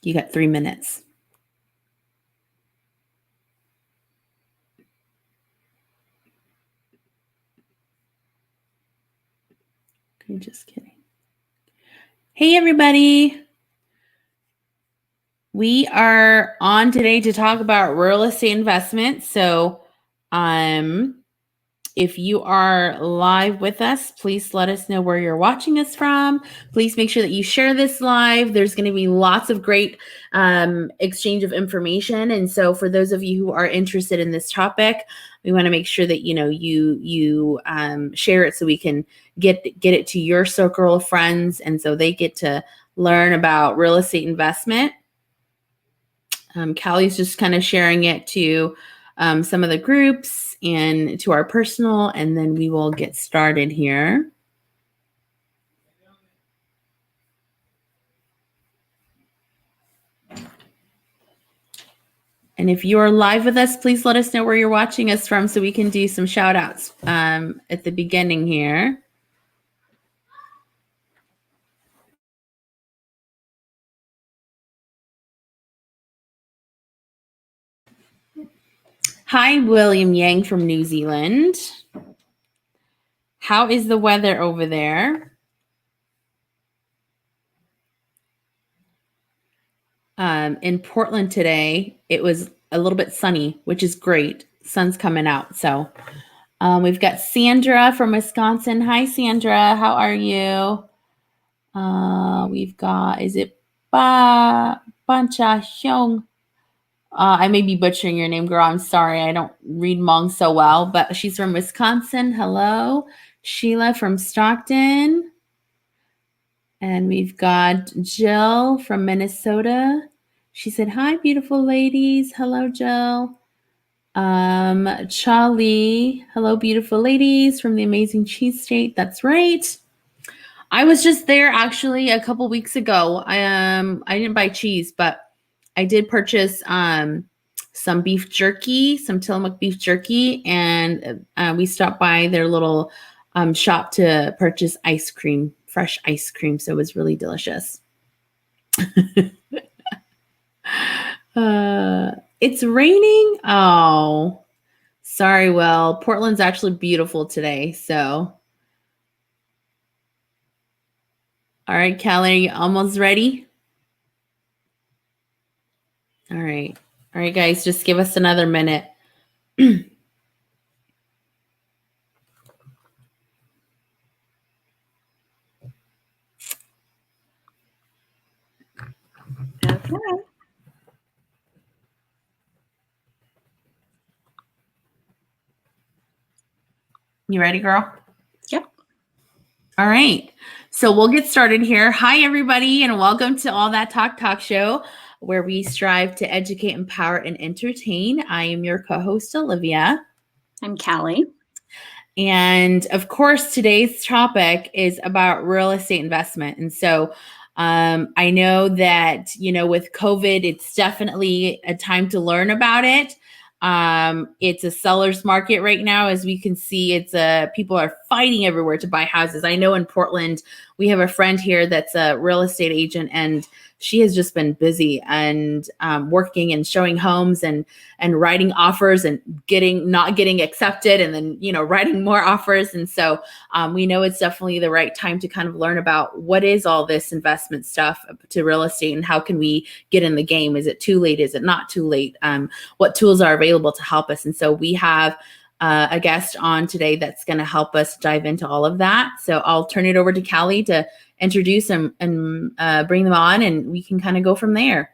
You got 3 minutes. I'm just kidding. Hey, everybody. We are on today to talk about real estate investment. So, if you are live with us, please let us know where you're watching us from. Please make sure that you share this live. There's going to be lots of great exchange of information. And so for those of you who are interested in this topic, we want to make sure that you share it so we can get it to your circle of friends, and so they get to learn about real estate investment. Callie's just kind of sharing it to some of the groups and to our personal, and then we will get started here. And if you are live with us, please let us know where you're watching us from so we can do some shout outs at the beginning here. Hi, William Yang from New Zealand. How is the weather over there? In Portland today, it was a little bit sunny, which is great. Sun's coming out. So we've got Sandra from Wisconsin. Hi, Sandra. How are you? We've got, is it Bancha Hyung? I may be butchering your name, girl. I'm sorry. I don't read Hmong so well, but she's from Wisconsin. Hello. Sheila from Stockton. And we've got Jill from Minnesota. She said, hi, beautiful ladies. Hello, Jill. Charlie. Hello, beautiful ladies from the amazing cheese state. That's right. I was just there actually a couple weeks ago. I didn't buy cheese, but I did purchase some beef jerky, some Tillamook beef jerky, and we stopped by their little shop to purchase ice cream, fresh ice cream. So it was really delicious. It's raining. Oh, sorry. Well, Portland's actually beautiful today. So, all right, Kelly, almost ready? All right. All right, guys, just give us another minute. Okay. You ready, girl? Yep. All right. So we'll get started here. Hi, everybody, and welcome to All That Talk Show, where we strive to educate, empower, and entertain. I am your co-host, Olivia. I'm Callie. And of course, today's topic is about real estate investment. And so I know that, with COVID, it's definitely a time to learn about it. It's a seller's market right now. As we can see, people are fighting everywhere to buy houses. I know in Portland, we have a friend here that's a real estate agent, and she has just been busy and working and showing homes and writing offers and not getting accepted, and then writing more offers. And so we know it's definitely the right time to kind of learn about what is all this investment stuff to real estate and how can we get in the game. Is it too late? Is it not too late? What tools are available to help us? And so we have a guest on today that's going to help us dive into all of that. So I'll turn it over to Callie to introduce them and bring them on, and we can kind of go from there.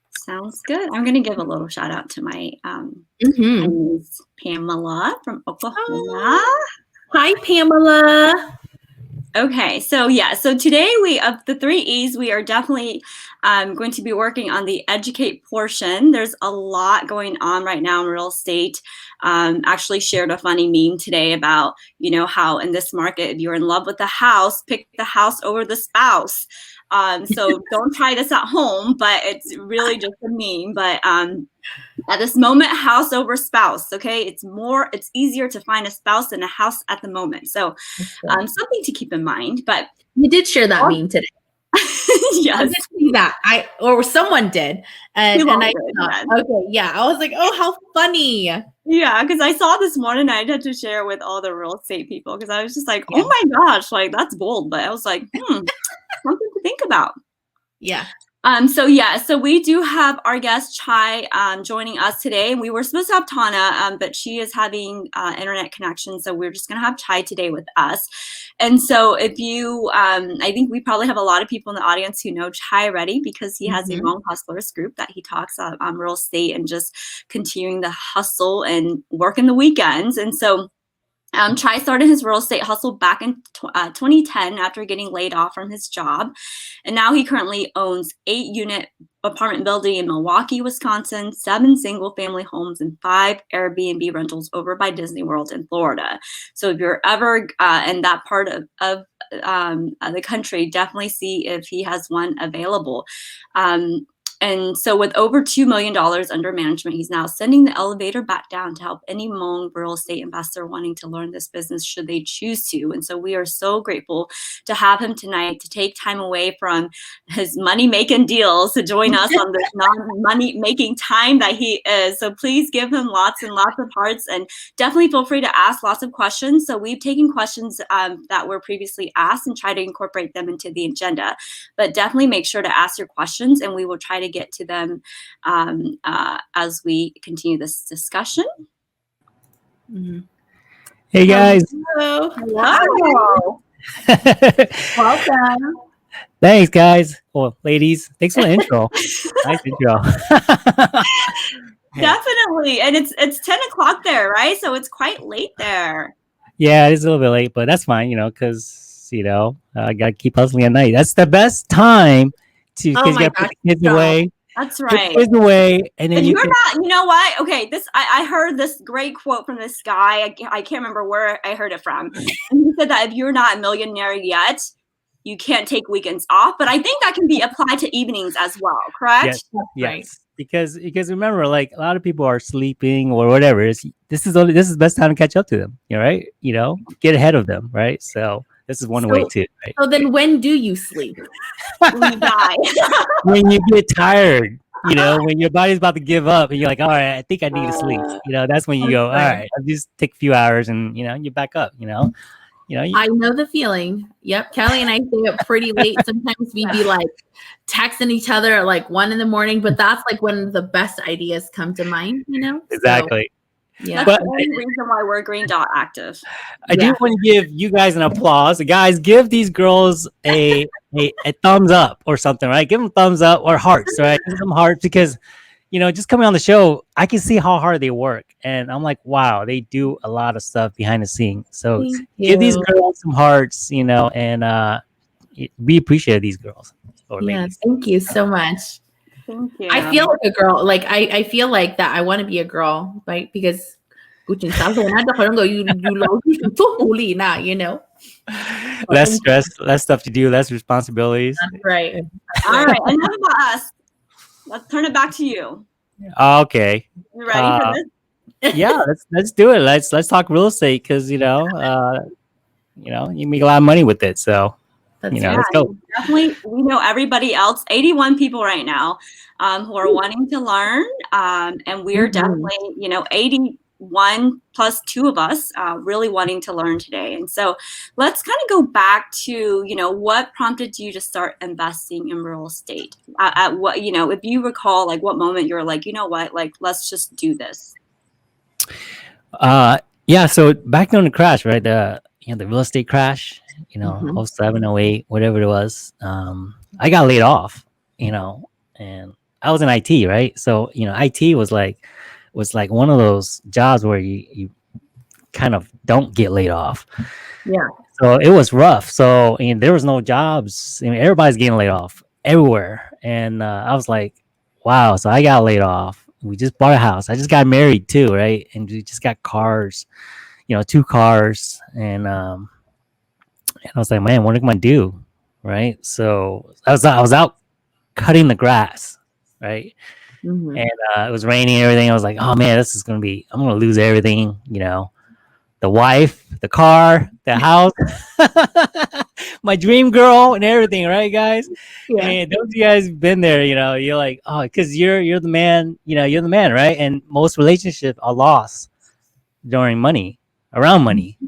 Sounds good. I'm going to give a little shout out to my niece, Pamela from Oklahoma. Oh. Hi, Pamela. Okay, so today of the 3 E's, we are definitely going to be working on the educate portion. There's a lot going on right now in real estate. Actually shared a funny meme today about, how in this market, if you're in love with the house, pick the house over the spouse. So don't try this at home, but it's really just a meme. But at this moment, house over spouse. Okay, it's easier to find a spouse than a house at the moment. So something to keep in mind. But you did share that meme today. I Yes, did see that. Or someone did. we've And all I did. thought, Yes. okay, yeah. I was like, oh, how funny. Yeah, because I saw this morning, I had to share with all the real estate people because I was just like, oh Yeah. my gosh, like that's bold. But I was like, something to think about. Yeah. So we do have our guest Chai joining us today. We were supposed to have Tana, but she is having internet connection, so we're just gonna have Chai today with us. And so if you, I think we probably have a lot of people in the audience who know Chai already because he has a Mhm. Hmong Hustlers group that he talks on real estate and just continuing the hustle and working the weekends. And so Chai started his real estate hustle back in 2010 after getting laid off from his job. And now he currently owns 8-unit apartment building in Milwaukee, Wisconsin, 7 single family homes, and 5 Airbnb rentals over by Disney World in Florida. So if you're ever in that part of the country, definitely see if he has one available. Um, and so, with over $2 million under management, he's now sending the elevator back down to help any Hmong real estate investor wanting to learn this business should they choose to. And so, we are so grateful to have him tonight to take time away from his money making deals to join us on this non money making time that he is. So, please give him lots and lots of hearts and definitely feel free to ask lots of questions. So, we've taken questions that were previously asked and try to incorporate them into the agenda. But definitely make sure to ask your questions and we will try to get to them as we continue this discussion. Mhm. Hey guys. Hello. Hello. Welcome. Thanks guys. Well, ladies, thanks for the intro. Nice intro. Definitely. And it's 10 o'clock there, right? So it's quite late there. Yeah, it's a little bit late, but that's fine, because I gotta keep hustling at night. That's the best time to, Oh because you my gotta put gosh. the kids Stop. away. That's Put the right. kids away, and then And you you're can. not, you know what? Okay, I heard this great quote from this guy. I can't remember where I heard it from. And he said that if you're not a millionaire yet, you can't take weekends off. But I think that can be applied to evenings as well, correct? Yes, Right. because remember, like a lot of people are sleeping or whatever. This is the best time to catch up to them. Right? Get ahead of them. Right? So this is one way So, too. Right? so then when do you sleep? When you die. When you get tired, when your body's about to give up, and you're like, all right, I think I need to sleep. That's when you go, all Okay. right, I'll just take a few hours, and you back up. I know the feeling. Yep. Kelly and I stay up pretty late. Sometimes we'd be like texting each other at like 1 a.m, but that's like when the best ideas come to mind, Exactly. So, yeah. That's But the only reason why we're Green Dot active. I do want to give you guys an applause. Guys, give these girls a thumbs up or something, right? Give them thumbs up or hearts, right? Give them hearts because just coming on the show, I can see how hard they work. And I'm like, wow, they do a lot of stuff behind the scenes. So Thank give these you. girls some hearts, and we appreciate these girls or Yeah, ladies. thank you so much. Thank you. I feel like a girl. Like I feel like that I want to be a girl, right? Because you Less stress, less stuff to do, less responsibilities. That's right. All right, enough about us. Let's turn it back to you. Okay. You ready for this? Yeah, let's do it. Let's talk real estate because you make a lot of money with it. So let's go. Definitely, we know everybody else. 81 people right now who are wanting to learn, and we're definitely 81 plus 2 of us really wanting to learn today. And so let's kind of go back to what prompted you to start investing in real estate. At what if you recall, like what moment you're like, you know what, like let's just do this. Yeah. So back during the crash, right? The real estate crash. 07, 08, whatever it was. I got laid off. And I was in IT, right? So IT was like one of those jobs where you kind of don't get laid off. Yeah. So it was rough. So there was no jobs. Everybody's getting laid off everywhere. And I was like, wow. So I got laid off. We just bought a house. I just got married too, right? And we just got cars, 2 cars. And I was like, man, what am I gonna do? Right. So I was out cutting the grass, right? And it was raining and everything. I was like, oh man, I'm gonna lose everything, the wife, the car, the house, my dream girl, and everything, right, guys? Yeah. And those of you guys been there, you're like, oh, because you're the man, you're the man, right? And most relationships are lost during money, around money.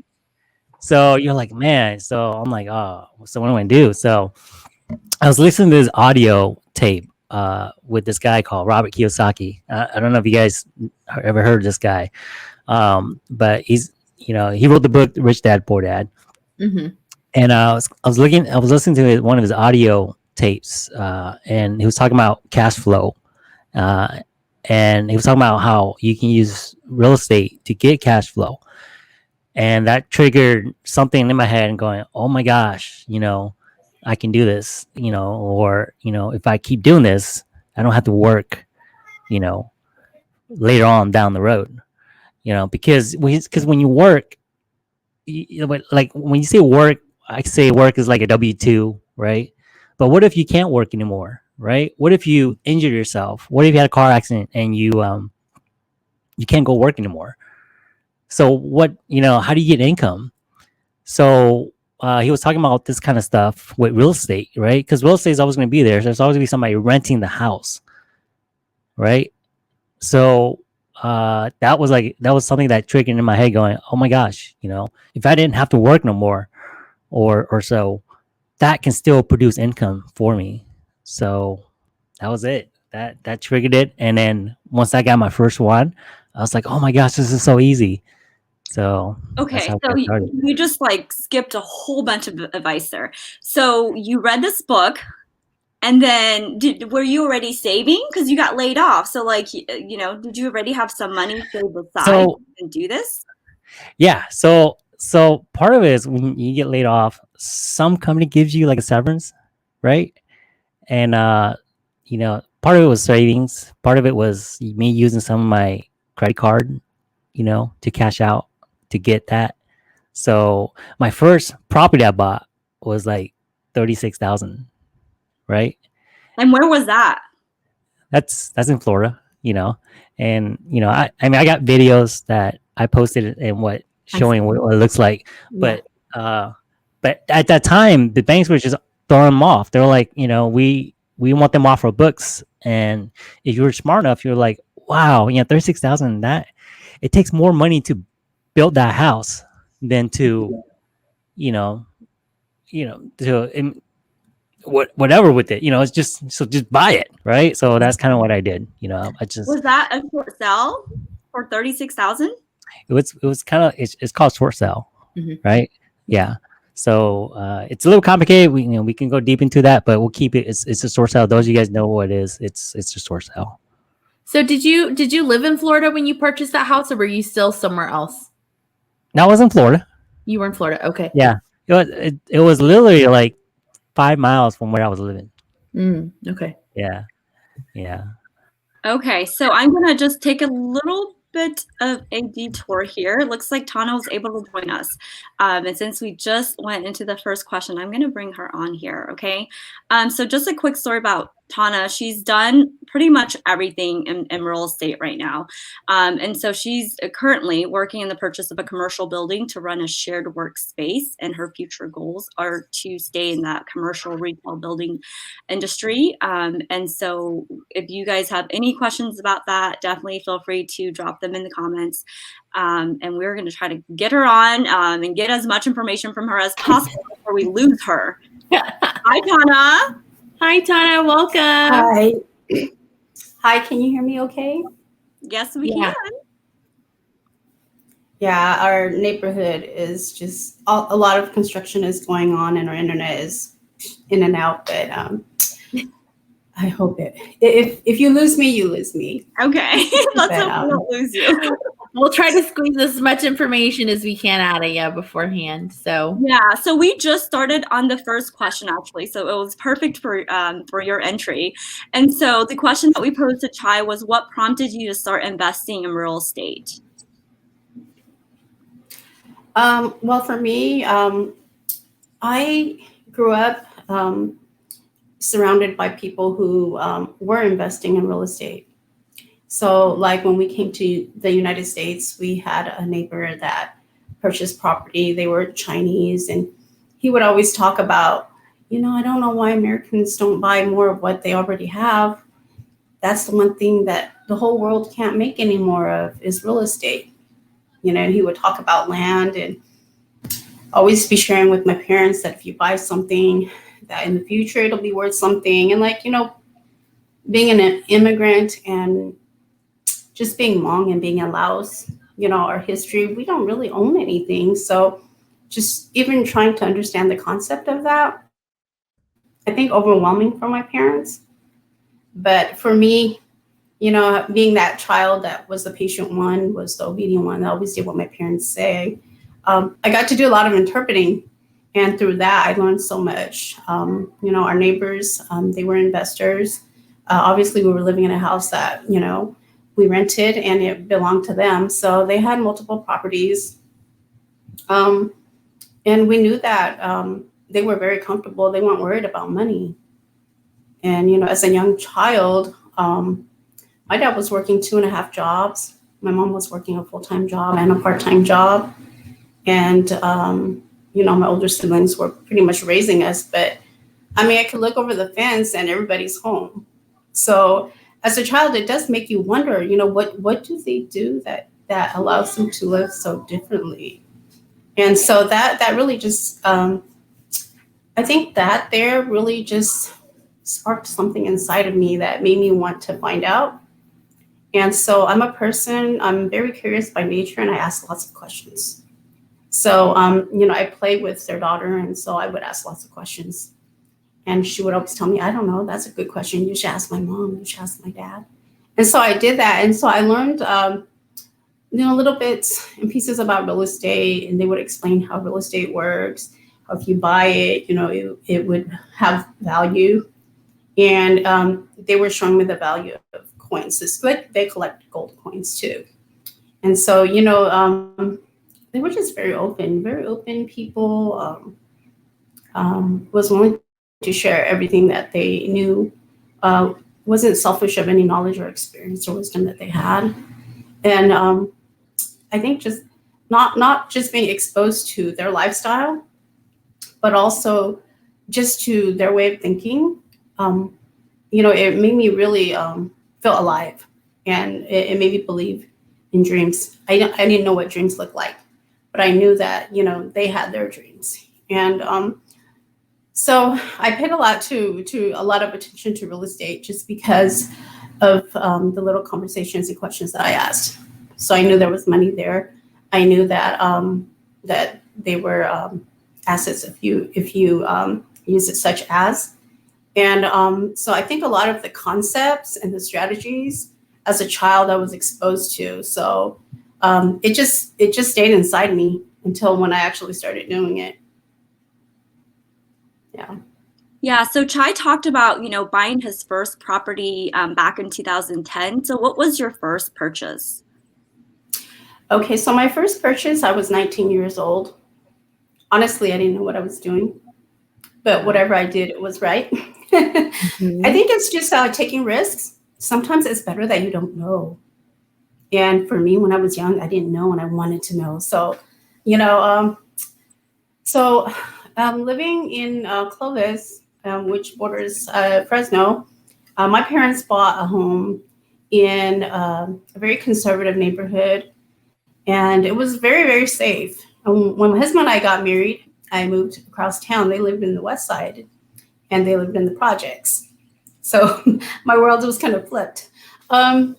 So you're like, man. So I'm like, oh, so what am I gonna do? So I was listening to this audio tape with this guy called Robert Kiyosaki. I don't know if you guys ever heard of this guy, but he's he wrote the book Rich Dad Poor Dad. Mm-hmm. And I was listening to one of his audio tapes, and he was talking about cash flow, and he was talking about how you can use real estate to get cash flow, and that triggered something in my head and going, oh my gosh, I can do this, or if I keep doing this, I don't have to work, later on down the road, because when you work, like when you say work, I say work is like a W-2, right? But what if you can't work anymore, right? What if you injure yourself? What if you had a car accident and you can't go work anymore? So what, how do you get income? So he was talking about this kind of stuff with real estate, right? Because real estate is always going to be there. So there's always going to be somebody renting the house, right? So that was something that triggered in my head, going, oh my gosh, if I didn't have to work no more, or so, that can still produce income for me. So that was it. That triggered it. And then once I got my first one, I was like, oh my gosh, this is so easy. So Okay, so you just like skipped a whole bunch of advice there. So you read this book, and then were you already saving because you got laid off? So like, did you already have some money saved aside and do this? Yeah. So part of it is when you get laid off, some company gives you like a severance, right? And part of it was savings. Part of it was me using some of my credit card, to cash out to get that. So my first property I bought was like 36,000, right? And where was that? That's in Florida, and I mean I got videos that I posted and showing what it looks like, Yeah. but at that time the banks were just throwing them off. They were like, we want them off our books, and if you were smart enough, you're like, wow, 36,000, that it takes more money to build that house than to whatever with it, it's just buy it, right? So that's kind of what I did. I just was that a short sale for 36,000. It was kind of it's called short sale, right? Yeah. So it's a little complicated. We can go deep into that, but we'll keep it. It's a short sale. Those of you guys know what it is. It's a short sale. So did you live in Florida when you purchased that house, or were you still somewhere else? No, I was in Florida. You were in Florida. Okay. Yeah. It was literally like 5 miles from where I was living. Okay. Yeah. Yeah. Okay, so I'm gonna just take a little bit of a detour here. It looks like Tana was able to join us. And since we just went into the first question, I'm gonna bring her on here, okay? So just a quick story about Tana. She's done pretty much everything in real estate right now. And so she's currently working in the purchase of a commercial building to run a shared workspace, and her future goals are to stay in that commercial retail building industry. And so if you guys have any questions about that, definitely feel free to drop them in the comments. And we're going to try to get her on and get as much information from her as possible before we lose her. Hi, Tana. Hi, Tana. Welcome. Hi. Hi, can you hear me okay? Yes, we can. Yeah, our neighborhood is just a lot of construction is going on, and our internet is in and out, but I hope if you lose me, you lose me. Okay. Let's hope we don't lose you. We'll try to squeeze as much information as we can out of you beforehand. So yeah, so we just started on the first question actually, so it was perfect for your entry. And so the question that we posed to Chai was, what prompted you to start investing in real estate? Well, for me, I grew up surrounded by people who were investing in real estate. So like when we came to the United States, we had a neighbor that purchased property. They were Chinese, and he would always talk about, I don't know why Americans don't buy more of what they already have. That's the one thing that the whole world can't make any more of is real estate. And he would talk about land and always be sharing with my parents that if you buy something, that in the future it'll be worth something. And being an immigrant and just being Hmong and being in Laos, our history, we don't really own anything. So just even trying to understand the concept of that, I think overwhelming for my parents. But for me, being that child that was the patient one, was the obedient one, that always did what my parents say, I got to do a lot of interpreting. And through that, I learned so much. Our neighbors, they were investors. Obviously, we were living in a house that, we rented and it belonged to them. So they had multiple properties. And we knew that they were very comfortable. They weren't worried about money. And, as a young child, my dad was working 2.5 jobs. My mom was working a full-time job and a part-time job. And, my older siblings were pretty much raising us. But, I could look over the fence and everybody's home. So as a child, it does make you wonder, what do they do that allows them to live so differently? And so that really just, I think that there really just sparked something inside of me that made me want to find out. And so I'm I'm very curious by nature, and I ask lots of questions. So, I played with their daughter, and so I would ask lots of questions. And she would always tell me, I don't know, that's a good question. You should ask my mom, you should ask my dad. And so I did that. And so I learned, little bits and pieces about real estate, and they would explain how real estate works, how if you buy it, it would have value. And they were showing me the value of coins. It's like they collect gold coins too. And so, they were just very open people, was willing to share everything that they knew, wasn't selfish of any knowledge or experience or wisdom that they had. And I think just not just being exposed to their lifestyle, but also just to their way of thinking, it made me really feel alive, and it made me believe in dreams. I didn't know what dreams looked like, but I knew that, they had their dreams. And so I paid a lot of attention to real estate just because of the little conversations and questions that I asked. So I knew there was money there. I knew that that they were assets if you use it such as. And so I think a lot of the concepts and the strategies as a child I was exposed to. So it just stayed inside me until when I actually started doing it. Yeah. Yeah. So Chai talked about, buying his first property back in 2010. So what was your first purchase? Okay. So my first purchase, I was 19 years old. Honestly, I didn't know what I was doing, but whatever I did, it was right. Mm-hmm. I think it's just taking risks. Sometimes it's better that you don't know. And for me, when I was young, I didn't know and I wanted to know. So, living in Clovis, which borders Fresno, my parents bought a home in a very conservative neighborhood, and it was very, very safe. When my husband and I got married, I moved across town. They lived in the west side, and they lived in the projects. So my world was kind of flipped. So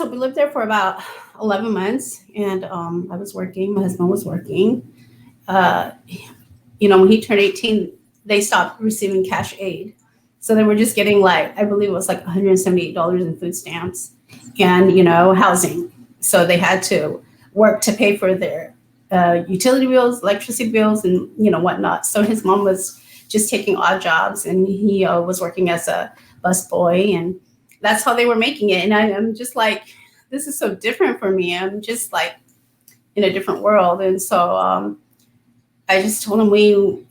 we lived there for about 11 months, and I was working. My husband was working. When he turned 18, they stopped receiving cash aid. So they were just getting I believe it was $178 in food stamps and, housing. So they had to work to pay for their utility bills, electricity bills, and, whatnot. So his mom was just taking odd jobs, and he was working as a busboy, and that's how they were making it. And I'm just this is so different for me. I'm just in a different world. And so I just told him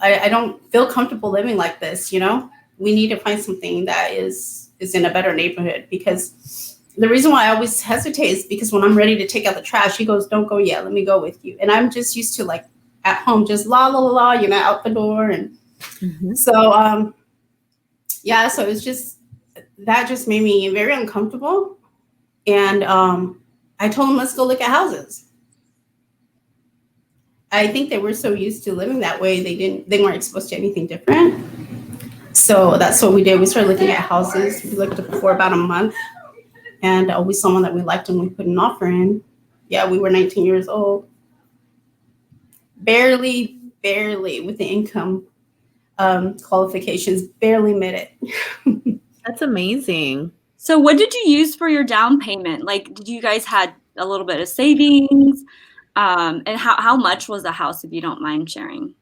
I don't feel comfortable living like this. We need to find something that is in a better neighborhood, because the reason why I always hesitate is because when I'm ready to take out the trash, he goes, "Don't go yet. Let me go with you." And I'm just used to like at home, just la la la la, out the door. And so, yeah, so it's just that just made me very uncomfortable. And I told him, let's go look at houses. I think they were so used to living that way, they weren't exposed to anything different. So that's what we did. We started looking at houses. We looked for about a month, and we saw one that we liked, and we put an offer in. Yeah, we were 19 years old. Barely with the income qualifications, barely met it. That's amazing. So what did you use for your down payment? Like, did you guys had a little bit of savings? And how much was the house, if you don't mind sharing?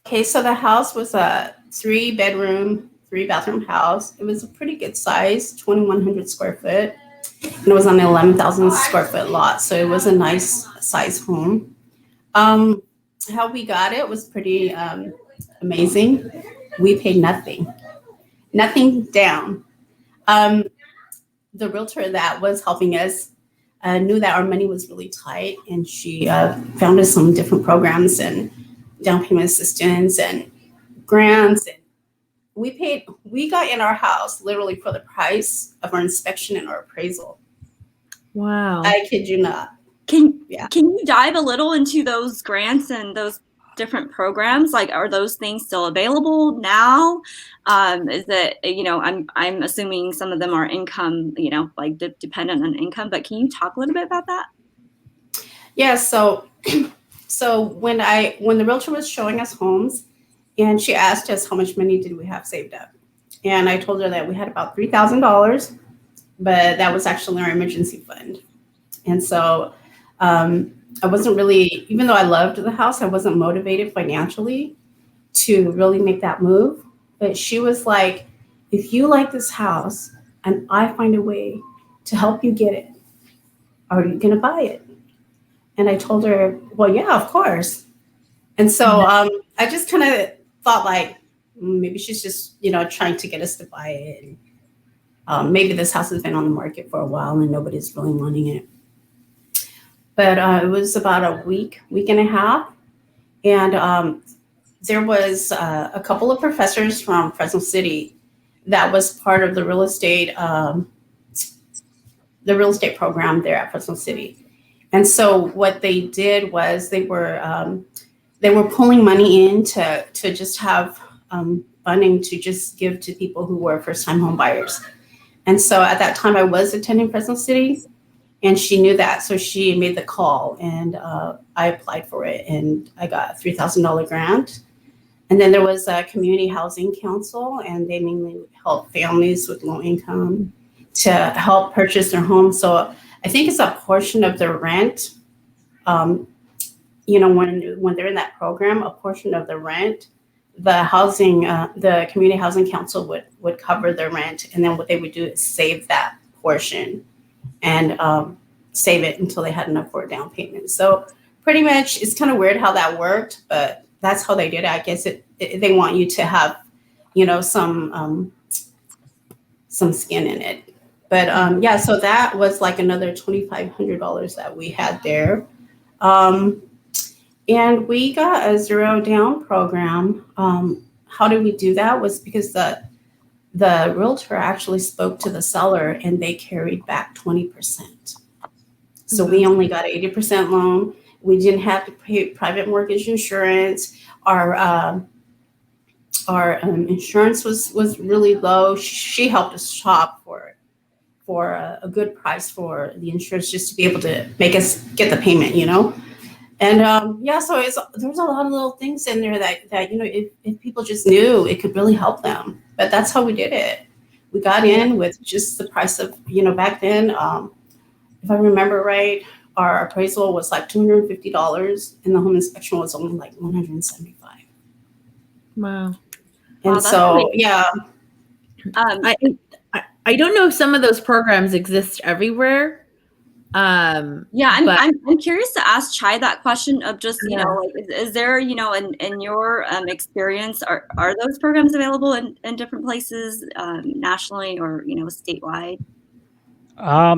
Okay, so the house was a 3-bedroom, 3-bathroom house. It was a pretty good size, 2,100 square foot. And it was on an 11,000 square foot lot. So it was a nice size home. How we got it was pretty amazing. We paid nothing down. The realtor that was helping us knew that our money was really tight, and she found us some different programs and down payment assistance and grants. And we got in our house literally for the price of our inspection and our appraisal. Wow. I kid you not. Can you dive a little into those grants and those different programs? Like, are those things still available now? Is it, I'm assuming some of them are income, like dependent on income, but can you talk a little bit about that? Yeah, so when the realtor was showing us homes, and she asked us how much money did we have saved up, and I told her that we had about $3,000, but that was actually our emergency fund. And so I wasn't really, even though I loved the house, I wasn't motivated financially to really make that move. But she was like, if you like this house and I find a way to help you get it, are you going to buy it? And I told her, well, yeah, of course. And so I just kind of thought like, maybe she's just, trying to get us to buy it. And maybe this house has been on the market for a while and nobody's really wanting it. But it was about a week and a half. And there was a couple of professors from Fresno City that was part of the real estate program there at Fresno City. And so what they did was they were pulling money in to just have funding to just give to people who were first-time home buyers. And so at that time I was attending Fresno City, and she knew that. So she made the call, and I applied for it, and I got a $3,000 grant. And then there was a community housing council, and they mainly help families with low income to help purchase their home. So I think it's a portion of the rent. When they're in that program, a portion of the rent, the community housing council would cover the rent, and then what they would do is save that portion and save it until they had enough for a down payment. So pretty much, it's kind of weird how that worked, but that's how they did it. I guess they want you to have, some skin in it. But yeah, so that was like another $2,500 that we had there. And we got a 0 down program. How did we do that? Was because the realtor actually spoke to the seller, and they carried back 20%. So we only got 80% loan. We didn't have to pay private mortgage insurance. Our insurance was really low. She helped us shop for a good price for the insurance, just to be able to make us get the payment, And yeah, so there's a lot of little things in there that if people just knew, it could really help them. But that's how we did it. We got in with just the price of, back then, if I remember right, our appraisal was like $250, and the home inspection was only like $175. Wow. And so, yeah. I don't know if some of those programs exist everywhere. I'm curious to ask Chai that question of just, is there, in your experience, are those programs available in different places nationally or, statewide?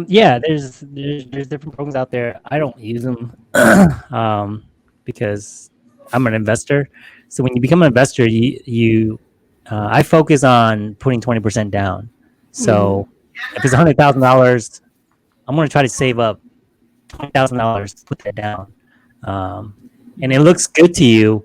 Yeah, there's different programs out there. I don't use them because I'm an investor. So when you become an investor, I focus on putting 20% down. So if it's $100,000, I'm gonna try to save up $20,000 to put that down. Um, and it looks good to you.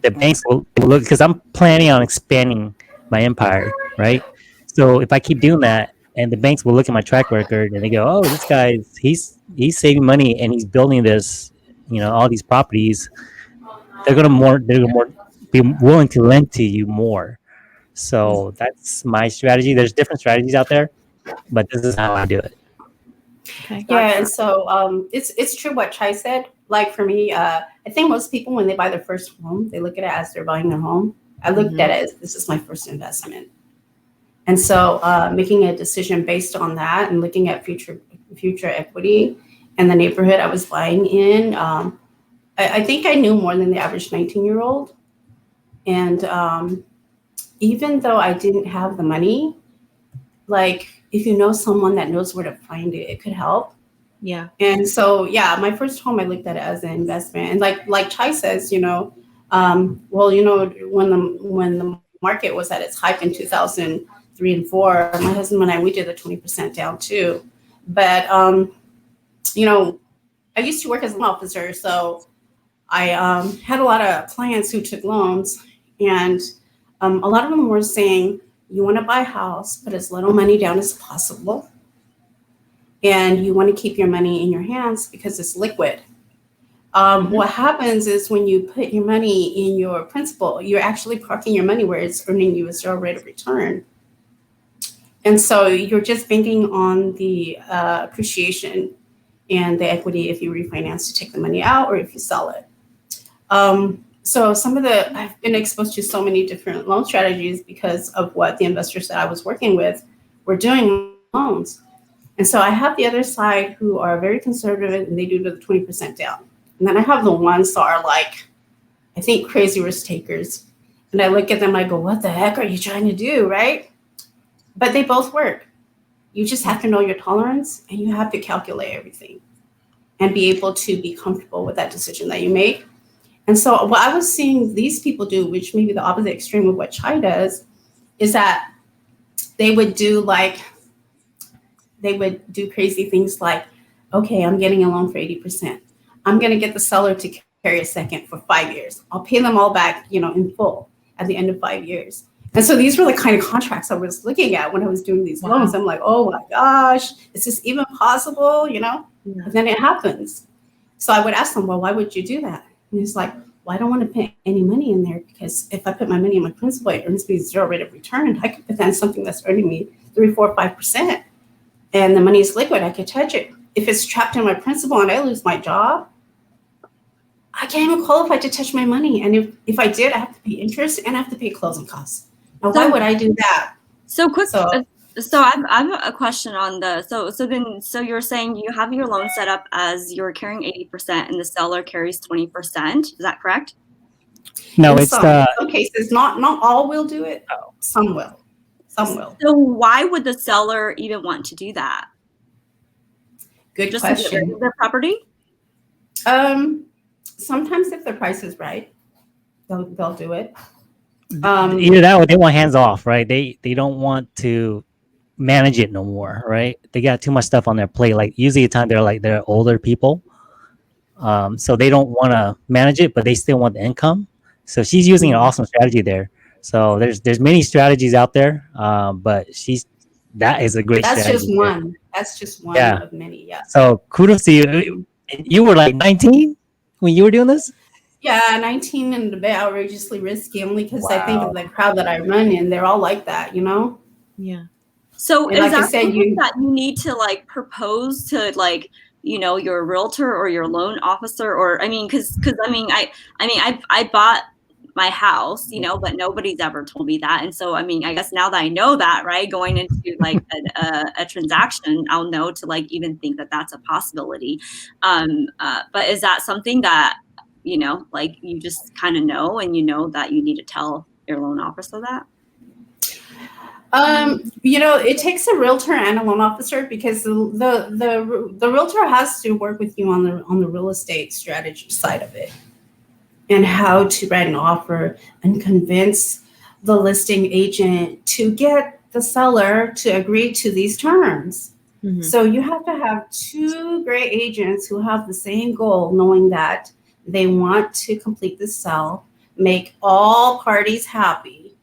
The banks will look because I'm planning on expanding my empire, right? So if I keep doing that, and the banks will look at my track record and they go, "Oh, this guy's he's saving money and he's building this, all these properties." They're gonna be willing to lend to you more. So that's my strategy. There's different strategies out there, but this is how I do it. Okay. Yeah, and so it's true what Chai said. Like for me, I think most people when they buy their first home, they look at it as they're buying their home. I looked at it as this is my first investment, and so making a decision based on that and looking at future equity and the neighborhood I was buying in. I think I knew more than the average 19-year-old, and even though I didn't have the money, like if you know someone that knows where to find it, it could help. Yeah. And so, yeah, my first home, I looked at it as an investment. And like Chai says, well, when the market was at its height in 2003 and 4, my husband and I, we did the 20% down too. But, I used to work as an officer. So I had a lot of clients who took loans. And a lot of them were saying, you want to buy a house, put as little money down as possible. And you want to keep your money in your hands because it's liquid. What happens is when you put your money in your principal, you're actually parking your money where it's earning you a 0 rate of return. And so you're just banking on the appreciation and the equity if you refinance to take the money out or if you sell it. So I've been exposed to so many different loan strategies because of what the investors that I was working with were doing loans. And so I have the other side who are very conservative and they do the 20% down. And then I have the ones that are like, I think crazy risk takers. And I look at them, I go, what the heck are you trying to do, right? But they both work. You just have to know your tolerance and you have to calculate everything and be able to be comfortable with that decision that you make. And so what I was seeing these people do, which may be the opposite extreme of what Chai does, is that they would do crazy things like, okay, I'm getting a loan for 80%. I'm going to get the seller to carry a second for 5 years. I'll pay them all back, in full at the end of 5 years. And so these were the kind of contracts I was looking at when I was doing these loans. I'm like, oh my gosh, is this even possible? Yeah. And then it happens. So I would ask them, well, why would you do that? And he's like, well, I don't want to put any money in there because if I put my money in my principal, it earns me 0 rate of return. I could put that in something that's earning me 3, 4, 5%. And the money is liquid, I could touch it. If it's trapped in my principal and I lose my job, I can't even qualify to touch my money. And if I did, I have to pay interest and I have to pay closing costs. Now, why would I do that? So I have a question on so you're saying you have your loan set up as you're carrying 80% and the seller carries 20%. Is that correct? No, in it's some cases, not all will do it. Some will. Some will. So why would the seller even want to do that? Good Just question. To get rid of their property? Sometimes if the price is right, they'll do it. Either that or they want hands off, right? They don't want to manage it no more, right? They got too much stuff on their plate. Like usually the time they're older people. So they don't want to manage it, but they still want the income. So she's using an awesome strategy there. So there's many strategies out there, but that is a great strategy. That's just one. That's just one of many. Yeah. So kudos to you. You were like 19 when you were doing this? Yeah, 19 and a bit outrageously risky only because I think of the crowd that I run in, they're all like that, Yeah. So and is like that I said, something that you need to propose to your realtor or your loan officer, or because I bought my house, but nobody's ever told me that, and so I guess now that I know that, right, going into a transaction, I'll know to even think that that's a possibility. But is that something that you just kind of know, and that you need to tell your loan officer that? It takes a realtor and a loan officer because the realtor has to work with you on the real estate strategy side of it and how to write an offer and convince the listing agent to get the seller to agree to these terms. Mhm. So you have to have two great agents who have the same goal, knowing that they want to complete the sale, make all parties happy,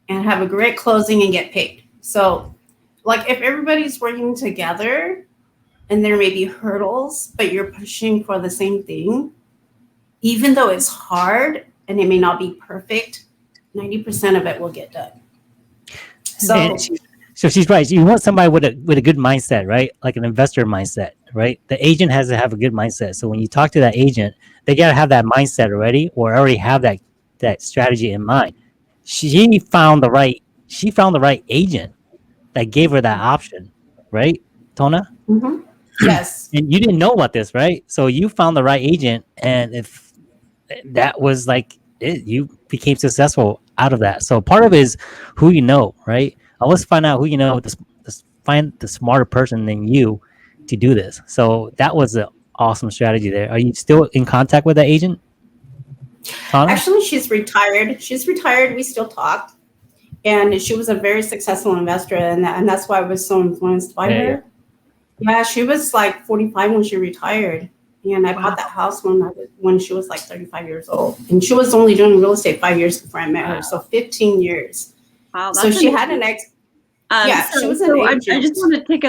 and have a great closing and get paid. So, like, if everybody's working together and there may be hurdles, but you're pushing for the same thing, even though it's hard and it may not be perfect, 90% of it will get done. So, And so she's right. You want somebody with a good mindset, right? Like an investor mindset, right? The agent has to have a good mindset. So when you talk to that agent, they gotta have that mindset already, or already have that strategy in mind. She found the right agent that gave her that option, right, Tona? mhm. Yes. And you didn't know about this, right? So you found the right agent, and if that was like it, you became successful out of that. So part of it is who you know, right? Always find out who you know. Find the smarter person than you to do this. So that was an awesome strategy there. Are you still in contact with that agent, Tana? Actually, she's retired. She's retired. We still talk. And she was a very successful investor, and that's why I was so influenced by Yeah, yeah. her. Yeah, she was like 45 when she retired. And I bought that house when she was like 35 years old. And she was only doing real estate 5 years before I met her. So 15 years. Wow, So she had an ex. Yeah, she was an I agent. just want to take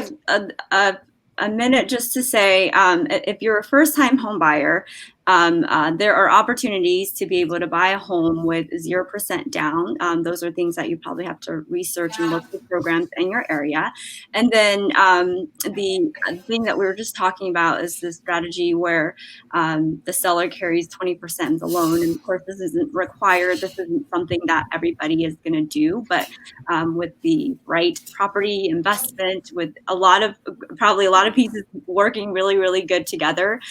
a minute just to say, if you're a first-time home buyer, there are opportunities to be able to buy a home with 0% down. Those are things that you probably have to research and look for programs in your area. And then the thing that we were just talking about is the strategy where the seller carries 20% of the loan. And of course, this isn't required. This isn't something that everybody is going to do, but with the right property investment, with probably a lot of pieces working really, really good together,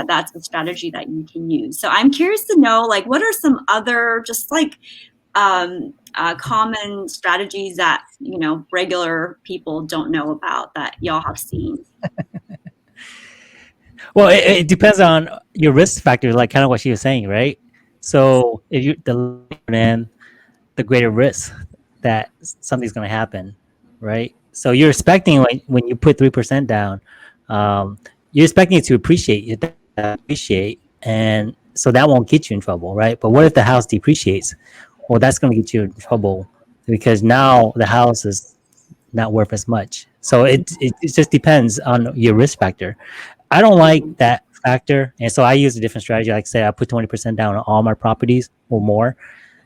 that's a strategy that you can use. So I'm curious to know, like, what are some other just like common strategies that, regular people don't know about that y'all have seen? Well, it depends on your risk factor, like kind of what she was saying, right? So if you the greater risk that something's going to happen, right? So you're expecting when you put 3% down, you're expecting it to appreciate, and so that won't get you in trouble, right? But what if the house depreciates? Well, that's going to get you in trouble because now the house is not worth as much. So it just depends on your risk factor. I don't like that factor, and so I use a different strategy. Like I said, I put 20% down on all my properties or more,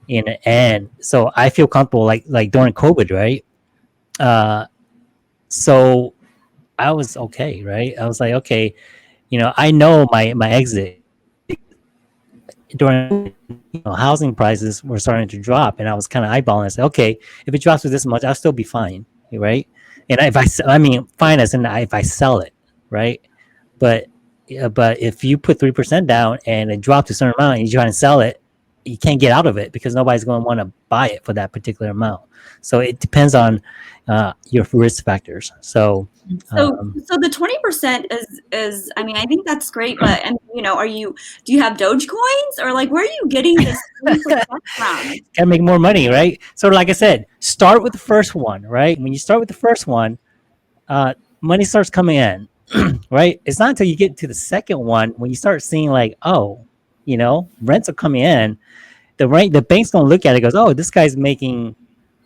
and so I feel comfortable. Like during COVID, right? So I was okay, right? I was like, okay, I know my exit during housing prices were starting to drop, and I was kind of eyeballing. I said, okay, if it drops to this much, I'll still be fine, right? And I mean, fine as in if I sell it, right? But but if you put 3% down and it drops to a certain amount and you try to sell it, you can't get out of it because nobody's going to want to buy it for that particular amount. So it depends on your risk factors. So So the 20% is, I mean, I think that's great, but do you have Dogecoins or like where are you getting this 20% from? gotta make more money, right? So like I said, start with the first one, right? When you start with the first one, money starts coming in, right? It's not until you get to the second one when you start seeing like, oh, rents are coming in. The bank's gonna look at it, goes, oh, this guy's making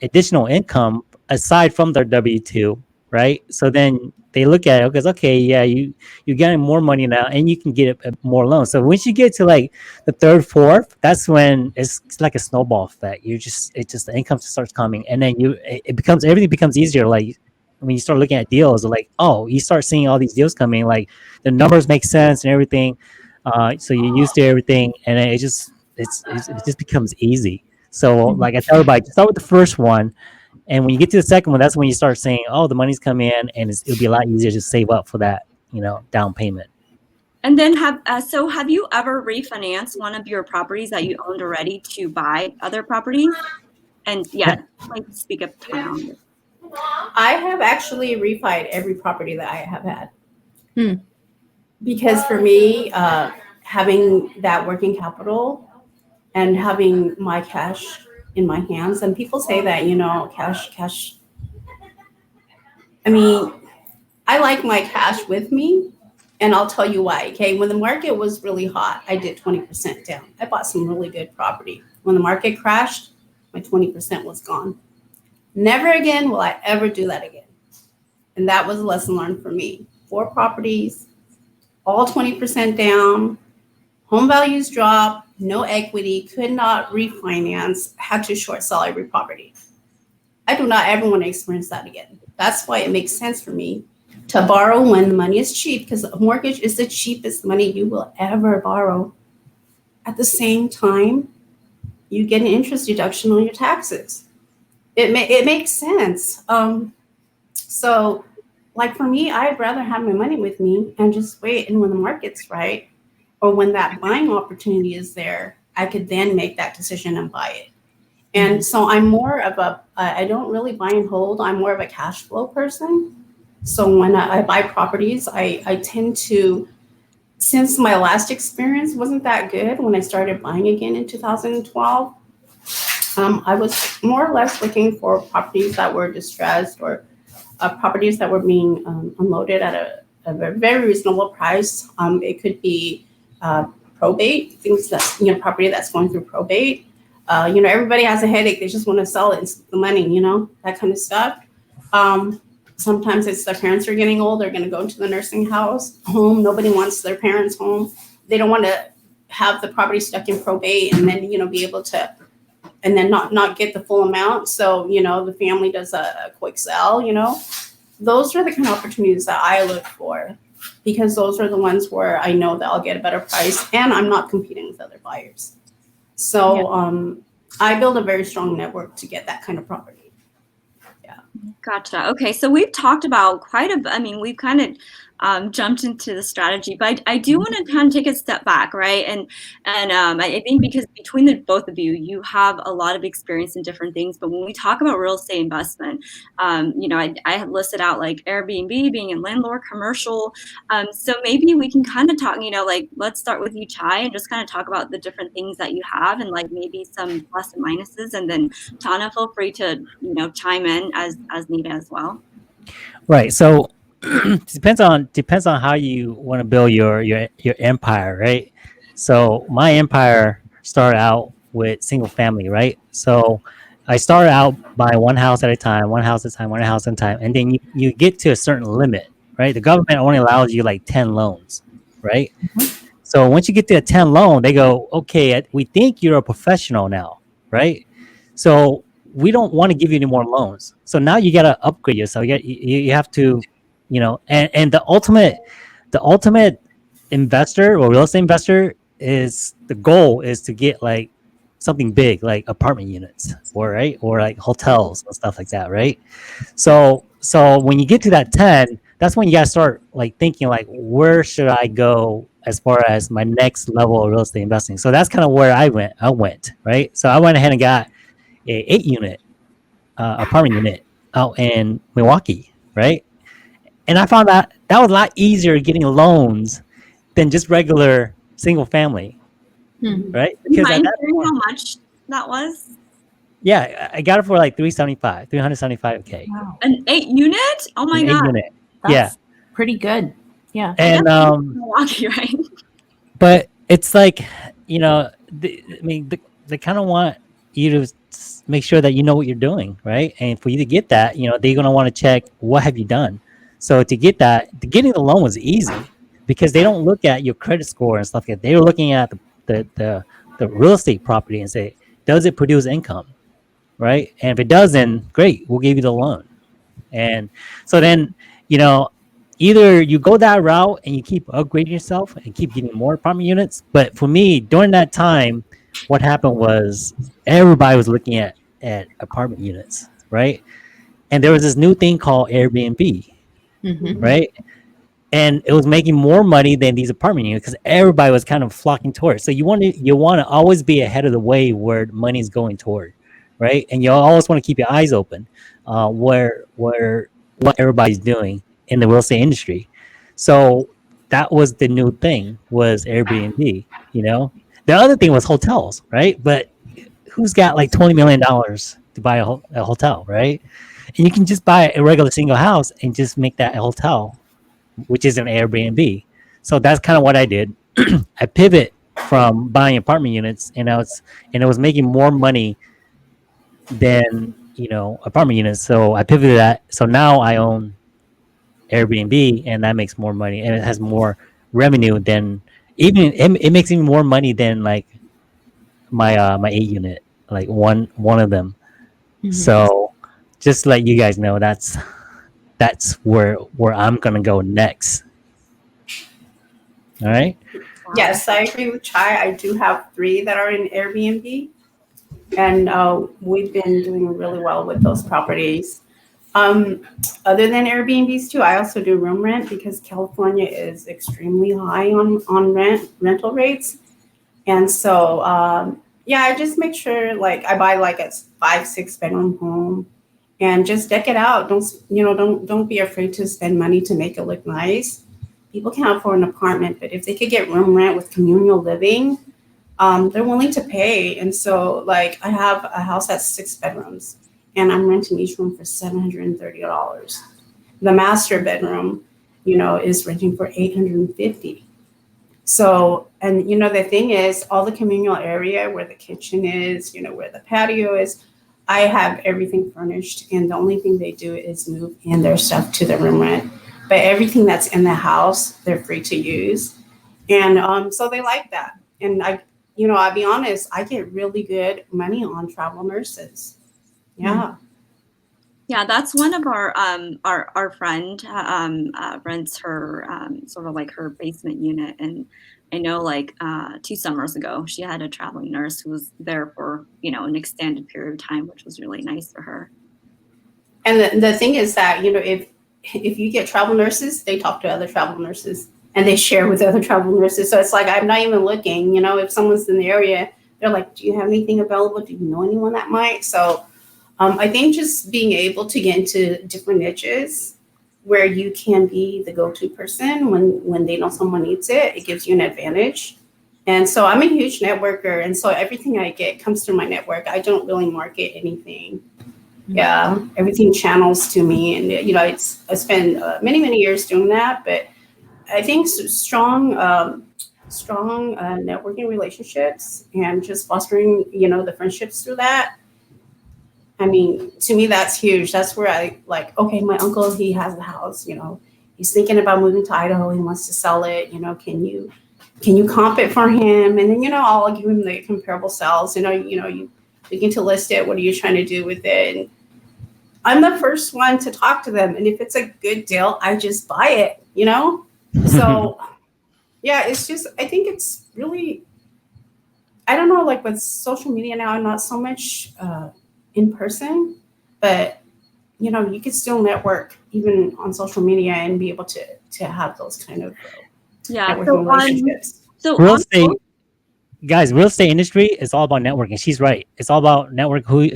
additional income aside from their W-2, right? So then they look at it because, okay, yeah, you're getting more money now, and you can get more loans. So once you get to like the third, fourth, that's when it's like a snowball effect. The income starts coming, and then everything becomes easier. Like when you start looking at deals, like, oh, you start seeing all these deals coming, like the numbers make sense and everything. So you're used to everything, and it just becomes easy. So like I tell everybody, just start with the first one, and when you get to the second one, that's when you start saying, oh, the money's coming in, and it'll be a lot easier to save up for that, down payment. And then have you ever refinanced one of your properties that you owned already to buy other properties? And yeah, like speak up Tana on this. I have actually refied every property that I have had. Hmm. Because for me, having that working capital and having my cash in my hands, and people say that, cash. I mean, I like my cash with me, and I'll tell you why. Okay, when the market was really hot, I did 20% down. I bought some really good property. When the market crashed, my 20% was gone. Never again will I ever do that again. And that was a lesson learned for me. 4 properties, all 20% down, home values dropped, no equity, could not refinance, had to short sell every property. I do not ever want to experience that again. That's why it makes sense for me to borrow when the money is cheap, because a mortgage is the cheapest money you will ever borrow. At the same time, you get an interest deduction on your taxes. It makes sense. So like for me, I'd rather have my money with me and just wait. And when the market's right, or when that buying opportunity is there, I could then make that decision and buy it. And so I'm more of I don't really buy and hold. I'm more of a cash flow person. So when I buy properties, I tend to, since my last experience wasn't that good when I started buying again in 2012, I was more or less looking for properties that were distressed, or properties that were being unloaded at a very reasonable price. It could be probate, things that, property that's going through probate. Everybody has a headache. They just want to sell it and the money, that kind of stuff. Sometimes it's their parents are getting old. They're going to go into the nursing home. Nobody wants their parents home. They don't want to have the property stuck in probate and then, be able to, and then not get the full amount. So, the family does a quick sell, Those are the kind of opportunities that I look for, because those are the ones where I know that I'll get a better price and I'm not competing with other buyers. So I build a very strong network to get that kind of property. Yeah. Gotcha. Okay, so we've talked about we've kind of jumped into the strategy, but I do want to kind of take a step back, right? And I think because between the both of you, you have a lot of experience in different things. But when we talk about real estate investment, I have listed out like Airbnb, being in landlord, commercial. So maybe we can kind of talk, let's start with you, Chai, and just kind of talk about the different things that you have and like maybe some plus and minuses. And then Tana, feel free to, chime in as needed as well. Right. So depends on how you want to build your empire, right? So my empire started out with single family, right? So I started out by one house at a time, and then you get to a certain limit, right? The government only allows you like 10 loans, right? So once you get to a 10 loan, they go, okay, we think you're a professional now, right? So we don't want to give you any more loans. So now you got to upgrade yourself. You have to, and the ultimate investor or real estate investor is, the goal is to get like something big, like apartment units or like hotels and stuff like that, right? So when you get to that 10, that's when you got to start like thinking like, where should I go as far as my next level of real estate investing? So that's kind of where I went, right? So I went ahead and got a 8-unit apartment unit out in Milwaukee, right? And I found that was a lot easier getting loans than just regular single family, right? Because mind how much that was? Yeah, I got it for like $375K. Wow. An 8-unit? Oh my God. 8-unit. That's pretty good. Yeah. And Milwaukee, right? But it's like, they kind of want you to make sure that you know what you're doing, right? And for you to get that, they're going to want to check, what have you done? So to get that, getting the loan was easy because they don't look at your credit score and stuff like that. They were looking at the real estate property and say, does it produce income, right? And if it doesn't, great, we'll give you the loan. And so then, either you go that route and you keep upgrading yourself and keep getting more apartment units. But for me, during that time, what happened was everybody was looking at apartment units, right? And there was this new thing called Airbnb, right? And it was making more money than these apartment units because everybody was kind of flocking towards. So you want to always be ahead of the wave where money is going toward, right? And you always want to keep your eyes open, what everybody's doing in the real estate industry. So that was the new thing, was Airbnb. The other thing was hotels, right? But who's got like $20 million to buy a hotel, right? And you can just buy a regular single house and just make that a hotel, which is an Airbnb. So that's kind of what I did. I pivot from buying apartment units, and it was making more money than apartment units. So I pivoted that. So now I own Airbnb, and that makes more money, and it has more revenue than it makes even more money than like my 8 unit, like one of them. So just to let you guys know, that's where I'm gonna go next. All right. Yes, I agree with Chai. I do have 3 that are in Airbnb, and we've been doing really well with those properties. Other than Airbnbs too, I also do room rent because California is extremely high on rental rates. And so, I just make sure like I buy like a 5-6 bedroom home and just deck it out. Don't be afraid to spend money to make it look nice. People can't afford an apartment, but if they could get room rent with communal living, they're willing to pay. And so like I have a house that's 6 bedrooms and I'm renting each room for $730. The master bedroom, is renting for $850. So, and the thing is, all the communal area where the kitchen is, where the patio is, I have everything furnished. And the only thing they do is move in their stuff to the room rent. But everything that's in the house, they're free to use. And so they like that. And I'll be honest, I get really good money on travel nurses. Yeah. Yeah, that's one of our friend rents her sort of like her basement unit, and I know like 2 summers ago she had a traveling nurse who was there for an extended period of time, which was really nice for her. And the thing is that if you get travel nurses, they talk to other travel nurses and they share with other travel nurses. So it's like I'm not even looking. If someone's in the area, they're like, "Do you have anything available? Do you know anyone that might?" So. I think just being able to get into different niches where you can be the go-to person when they know someone needs it, it gives you an advantage. And so I'm a huge networker. And so everything I get comes through my network. I don't really market anything. Yeah, everything channels to me. And, I spent many, many years doing that. But I think strong networking relationships and just fostering, the friendships through that. I mean, to me, that's huge. That's where I like, okay, my uncle, he has a house, he's thinking about moving to Idaho. He wants to sell it. Can you comp it for him? And then, I'll give him the comparable sales, you begin to list it. What are you trying to do with it? And I'm the first one to talk to them. And if it's a good deal, I just buy it, So yeah, it's just, I think it's really, I don't know, like with social media now, I'm not so much, in person, but you could still network even on social media and be able to have those kind of relationships. So real estate, guys, real estate industry is all about networking. She's right. It's all about network. Who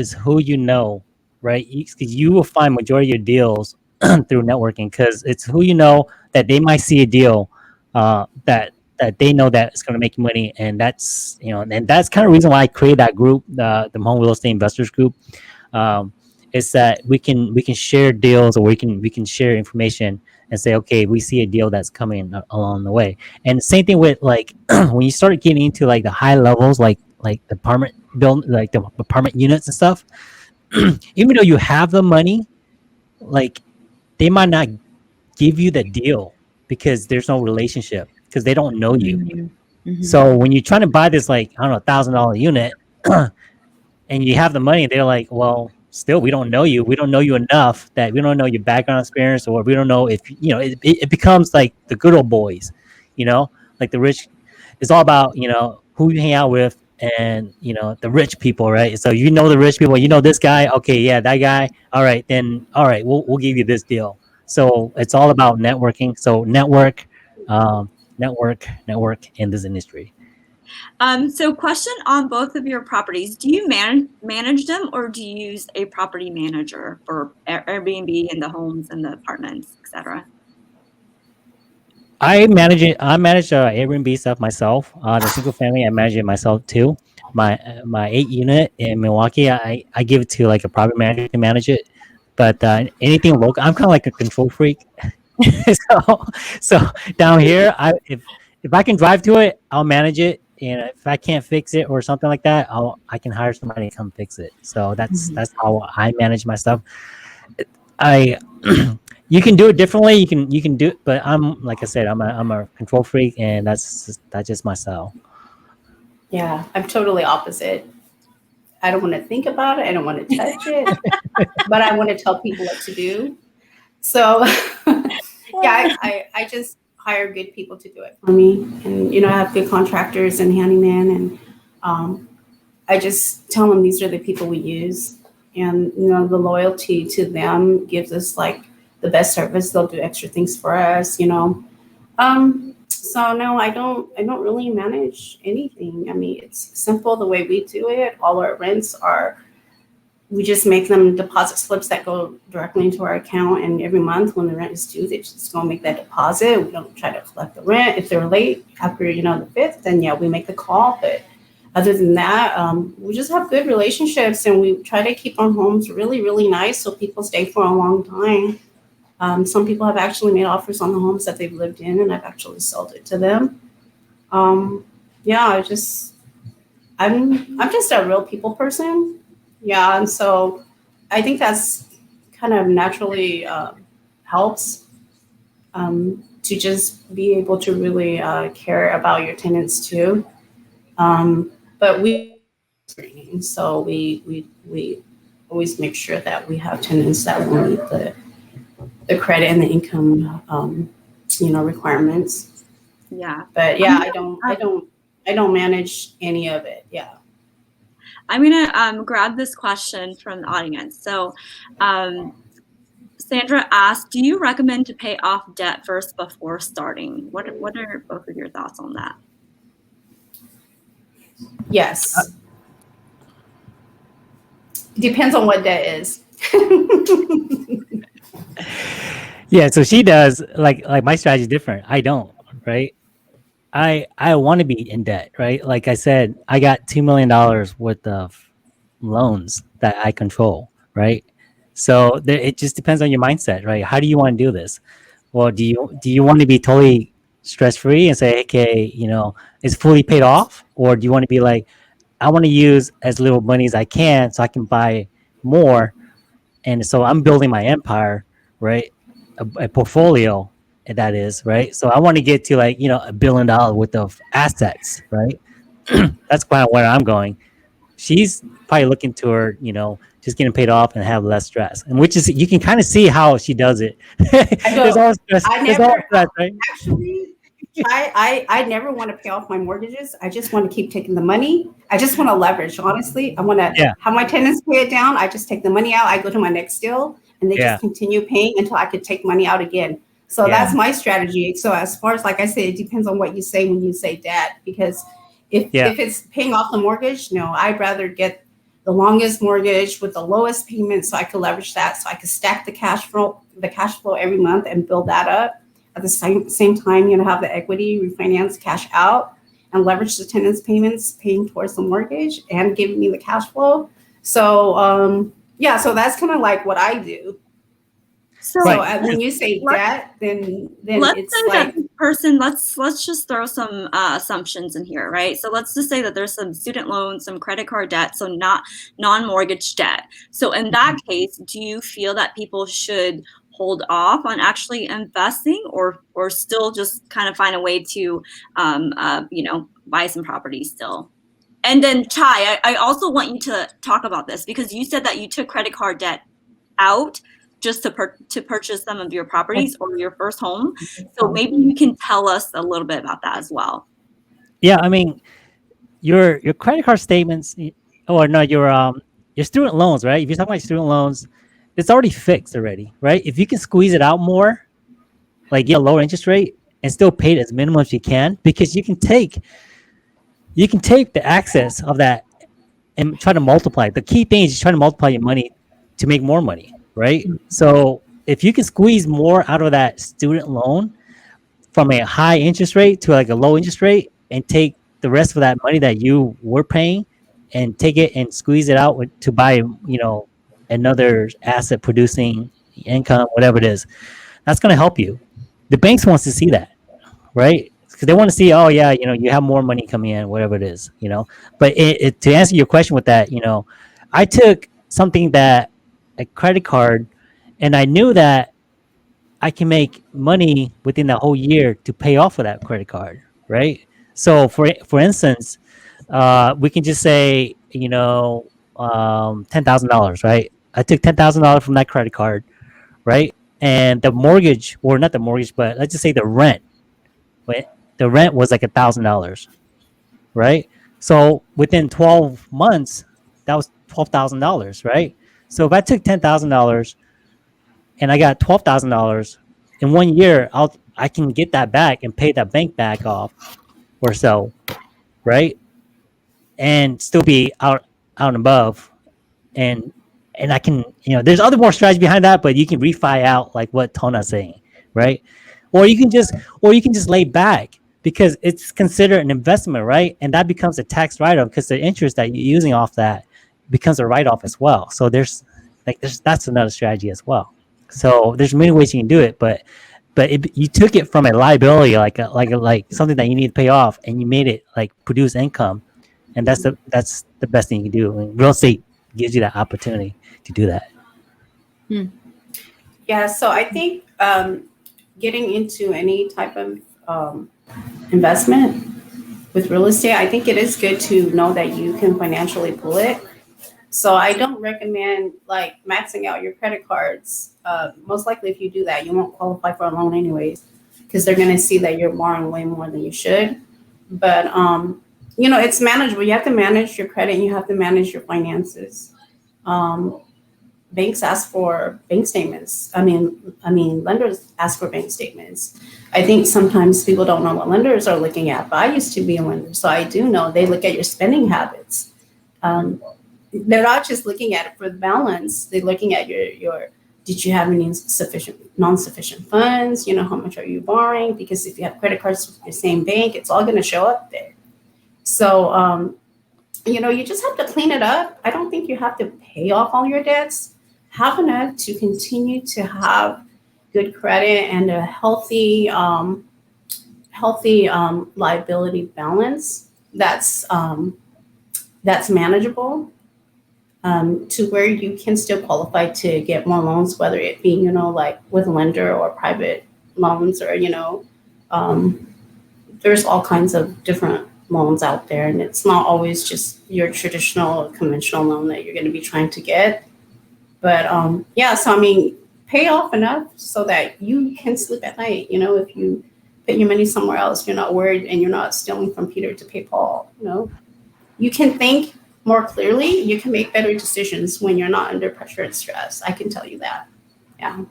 right? You will find majority of your deals through networking because it's who you know that they might see a deal that they know that it's going to make you money, and that's and that's kind of reason why I created that group, the Home Real Estate Investors Group. Is that we can share deals, or we can share information and say, okay, we see a deal that's coming along the way. And the same thing with like when you start getting into like the high levels, like the apartment build, like the apartment units and stuff. Even though you have the money, like they might not give you the deal because there's no relationship, because they don't know you. Mm-hmm. So when you're trying to buy this, like, I don't know, $1,000 unit and you have the money, they're like, well, still, we don't know you. We don't know you enough that we don't know your background experience, or we don't know if, it becomes like the good old boys, like the rich. It's all about, who you hang out with and, the rich people, right? So, the rich people, this guy. Okay, yeah, that guy. All right, then. All right, we'll give you this deal. So it's all about networking. So network in this industry. So question on both of your properties. Do you manage them, or do you use a property manager for Airbnb and the homes and the apartments, etc.? I manage it. I manage Airbnb stuff myself. The single family, I manage it myself too. My 8 unit in Milwaukee, I give it to like a private manager to manage it. But anything local, I'm kind of like a control freak. so so down here, if I can drive to it, I'll manage it. And if I can't fix it or something like that, I can hire somebody to come fix it. So that's how I manage my stuff. I you can do it differently. You can do it, but I'm like I said, I'm a control freak, and that's just my style. Yeah, I'm totally opposite. I don't want to think about it. I don't want to touch it, but I want to tell people what to do. So, yeah, I just hire good people to do it for me. And, I have good contractors and handyman. And I just tell them these are the people we use. And, the loyalty to them gives us like the best service. They'll do extra things for us, So no, I don't really manage anything. I mean, it's simple the way we do it. All our rents are, we just make them deposit slips that go directly into our account. And every month when the rent is due, they just go make that deposit. We don't try to collect the rent. If they're late after, the 5th, then yeah, we make the call. But other than that, we just have good relationships, and we try to keep our homes really, really nice so people stay for a long time. Some people have actually made offers on the homes that they've lived in, and I've actually sold it to them. Yeah, I'm just a real people person. Yeah, and so I think that's kind of naturally helps to just be able to really care about your tenants too. But we screening, so we always make sure that we have tenants that will meet the credit and the income requirements. Yeah. But yeah, I don't manage any of it. Yeah. I'm gonna grab this question from the audience. So Sandra asked, do you recommend to pay off debt first before starting? What are both of your thoughts on that? Yes. Depends on what debt is. Yeah, so she does like my strategy is different. I don't, right? I want to be in debt, right? Like I said, I got $2 million worth of loans that I control, right? So it just depends on your mindset, right? How do you want to do this? Well, do you want to be totally stress free and say, okay, it's fully paid off, or do you want to be like, I want to use as little money as I can so I can buy more, and so I'm building my empire, right? A portfolio, that is, right? So I want to get to like $1 billion worth of assets, right? That's kind of where I'm going. She's probably looking to her, just getting paid off and have less stress, and which is, you can kind of see how she does it. There's always stress. There's always stress, right? Actually, I never want to pay off my mortgages. I just want to keep taking the money. I just want to leverage. Honestly, I want to have my tenants pay it down. I just take the money out. I go to my next deal, and they just continue paying until I could take money out again. So that's my strategy. So as far as, like I said, it depends on what you say when you say debt, because if it's paying off the mortgage, no, I'd rather get the longest mortgage with the lowest payment so I could leverage that, so I could stack the cash flow every month and build that up. At the same time, have the equity, refinance, cash out, and leverage the tenants' payments, paying towards the mortgage and giving me the cash flow. So so that's kind of like what I do. So when you say debt, then let's it's say like that person. Let's just throw some assumptions in here, right? So let's just say that there's some student loans, some credit card debt, so not non-mortgage debt. So in that case, do you feel that people should hold off on actually investing, or still just kind of find a way to buy some property still? And then Chai, I also want you to talk about this, because you said that you took credit card debt out just to purchase some of your properties or your first home. So maybe you can tell us a little bit about that as well. Yeah, I mean, your credit card statements, or no, your student loans, right? If you're talking about student loans, it's already fixed already, right? If you can squeeze it out more, like get a lower interest rate and still pay it as minimum as you can, because you can take you can take the access of that and try to multiply. The key thing is trying to multiply your money to make more money, right? So if you can squeeze more out of that student loan from a high interest rate to like a low interest rate, and take the rest of that money that you were paying and take it and squeeze it out to buy, another asset producing income, whatever it is, that's going to help you. The banks wants to see that, right? Because they want to see, oh yeah, you have more money coming in, whatever it is. But to answer your question with that, I took something that a credit card, and I knew that I can make money within that whole year to pay off of that credit card, right? So for instance, we can just say, $10,000, right? I took $10,000 from that credit card, right? And the mortgage, or not the mortgage, but let's just say the rent. The rent was like $1,000, right? So within 12 months, that was $12,000, right? So if I took $10,000 and I got $12,000 in 1 year, I can get that back and pay that bank back off or so, right? And still be out and above, and I can, there's other more strategy behind that, but you can refi out like what Tona's saying, right? Or you can just lay back, because it's considered an investment, right? And that becomes a tax write-off, because the interest that you're using off that becomes a write-off as well. So that's another strategy as well. So there's many ways you can do it, but you took it from a liability, like something that you need to pay off, and you made it like produce income, and that's the best thing you can do. I mean, real estate gives you that opportunity to do that. Yeah, so I think getting into any type of investment with real estate, I think it is good to know that you can financially pull it. So I don't recommend like maxing out your credit cards. Most likely if you do that, you won't qualify for a loan anyways, because they're going to see that you're borrowing way more than you should. But it's manageable. You have to manage your credit and you have to manage your finances. Banks ask for bank statements. I mean, lenders ask for bank statements. I think sometimes people don't know what lenders are looking at, but I used to be a lender, so I do know they look at your spending habits. They're not just looking at it for the balance. They're looking at your did you have any non-sufficient funds? How much are you borrowing? Because if you have credit cards with the same bank, it's all going to show up there. So, you just have to clean it up. I don't think you have to pay off all your debts. Have enough to continue to have good credit and a healthy liability balance that's manageable, to where you can still qualify to get more loans, whether it be, like with a lender or private loans, or, there's all kinds of different loans out there, and it's not always just your traditional conventional loan that you're going to be trying to get. But so pay off enough so that you can sleep at night. If you put your money somewhere else, you're not worried, and you're not stealing from Peter to pay Paul. You can think more clearly. You can make better decisions when you're not under pressure and stress. I can tell you that. Yeah.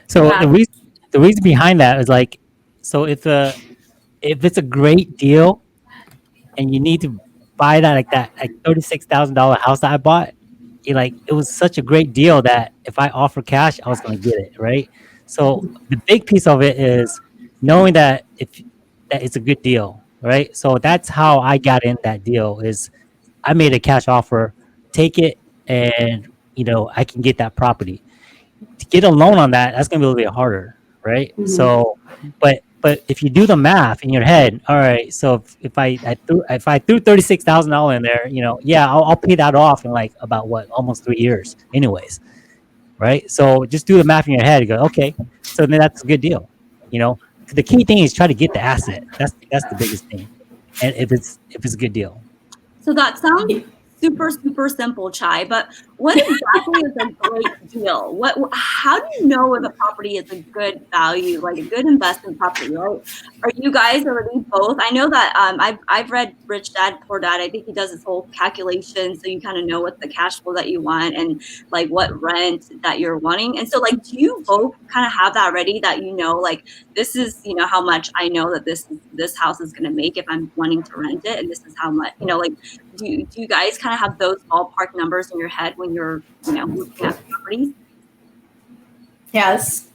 So the reason behind that is like, so if it's a great deal and you need to buy that $36,000 house that I bought, it was such a great deal that if I offer cash, I was going to get it, right? So the big piece of it is knowing that that it's a good deal, right? So that's how I got in that deal. Is I made a cash offer, take it, and I can get that property. To get a loan on that's going to be a little bit harder, right? Mm-hmm. So, but if you do the math in your head, all right, so if I threw $36,000 in there, I'll pay that off in like about almost 3 years, anyways, right? So just do the math in your head and go, okay, so then that's a good deal, The key thing is try to get the asset. That's the biggest thing, and if it's a good deal. So that sounds super, super simple, Chai. But what exactly is a great deal? How do you know if a property is a good value, like a good investment property, right? Are you guys already both? I know that I've read Rich Dad Poor Dad. I think he does this whole calculation, so you kind of know what the cash flow that you want and like what rent that you're wanting. And so, like, do you both kind of have that ready, that you know, like, this is, you know, how much I know that this house is going to make if I'm wanting to rent it, and this is how much, you know, like, do you guys kind of have those ballpark numbers in your head when you're, you know, looking at properties? Yes.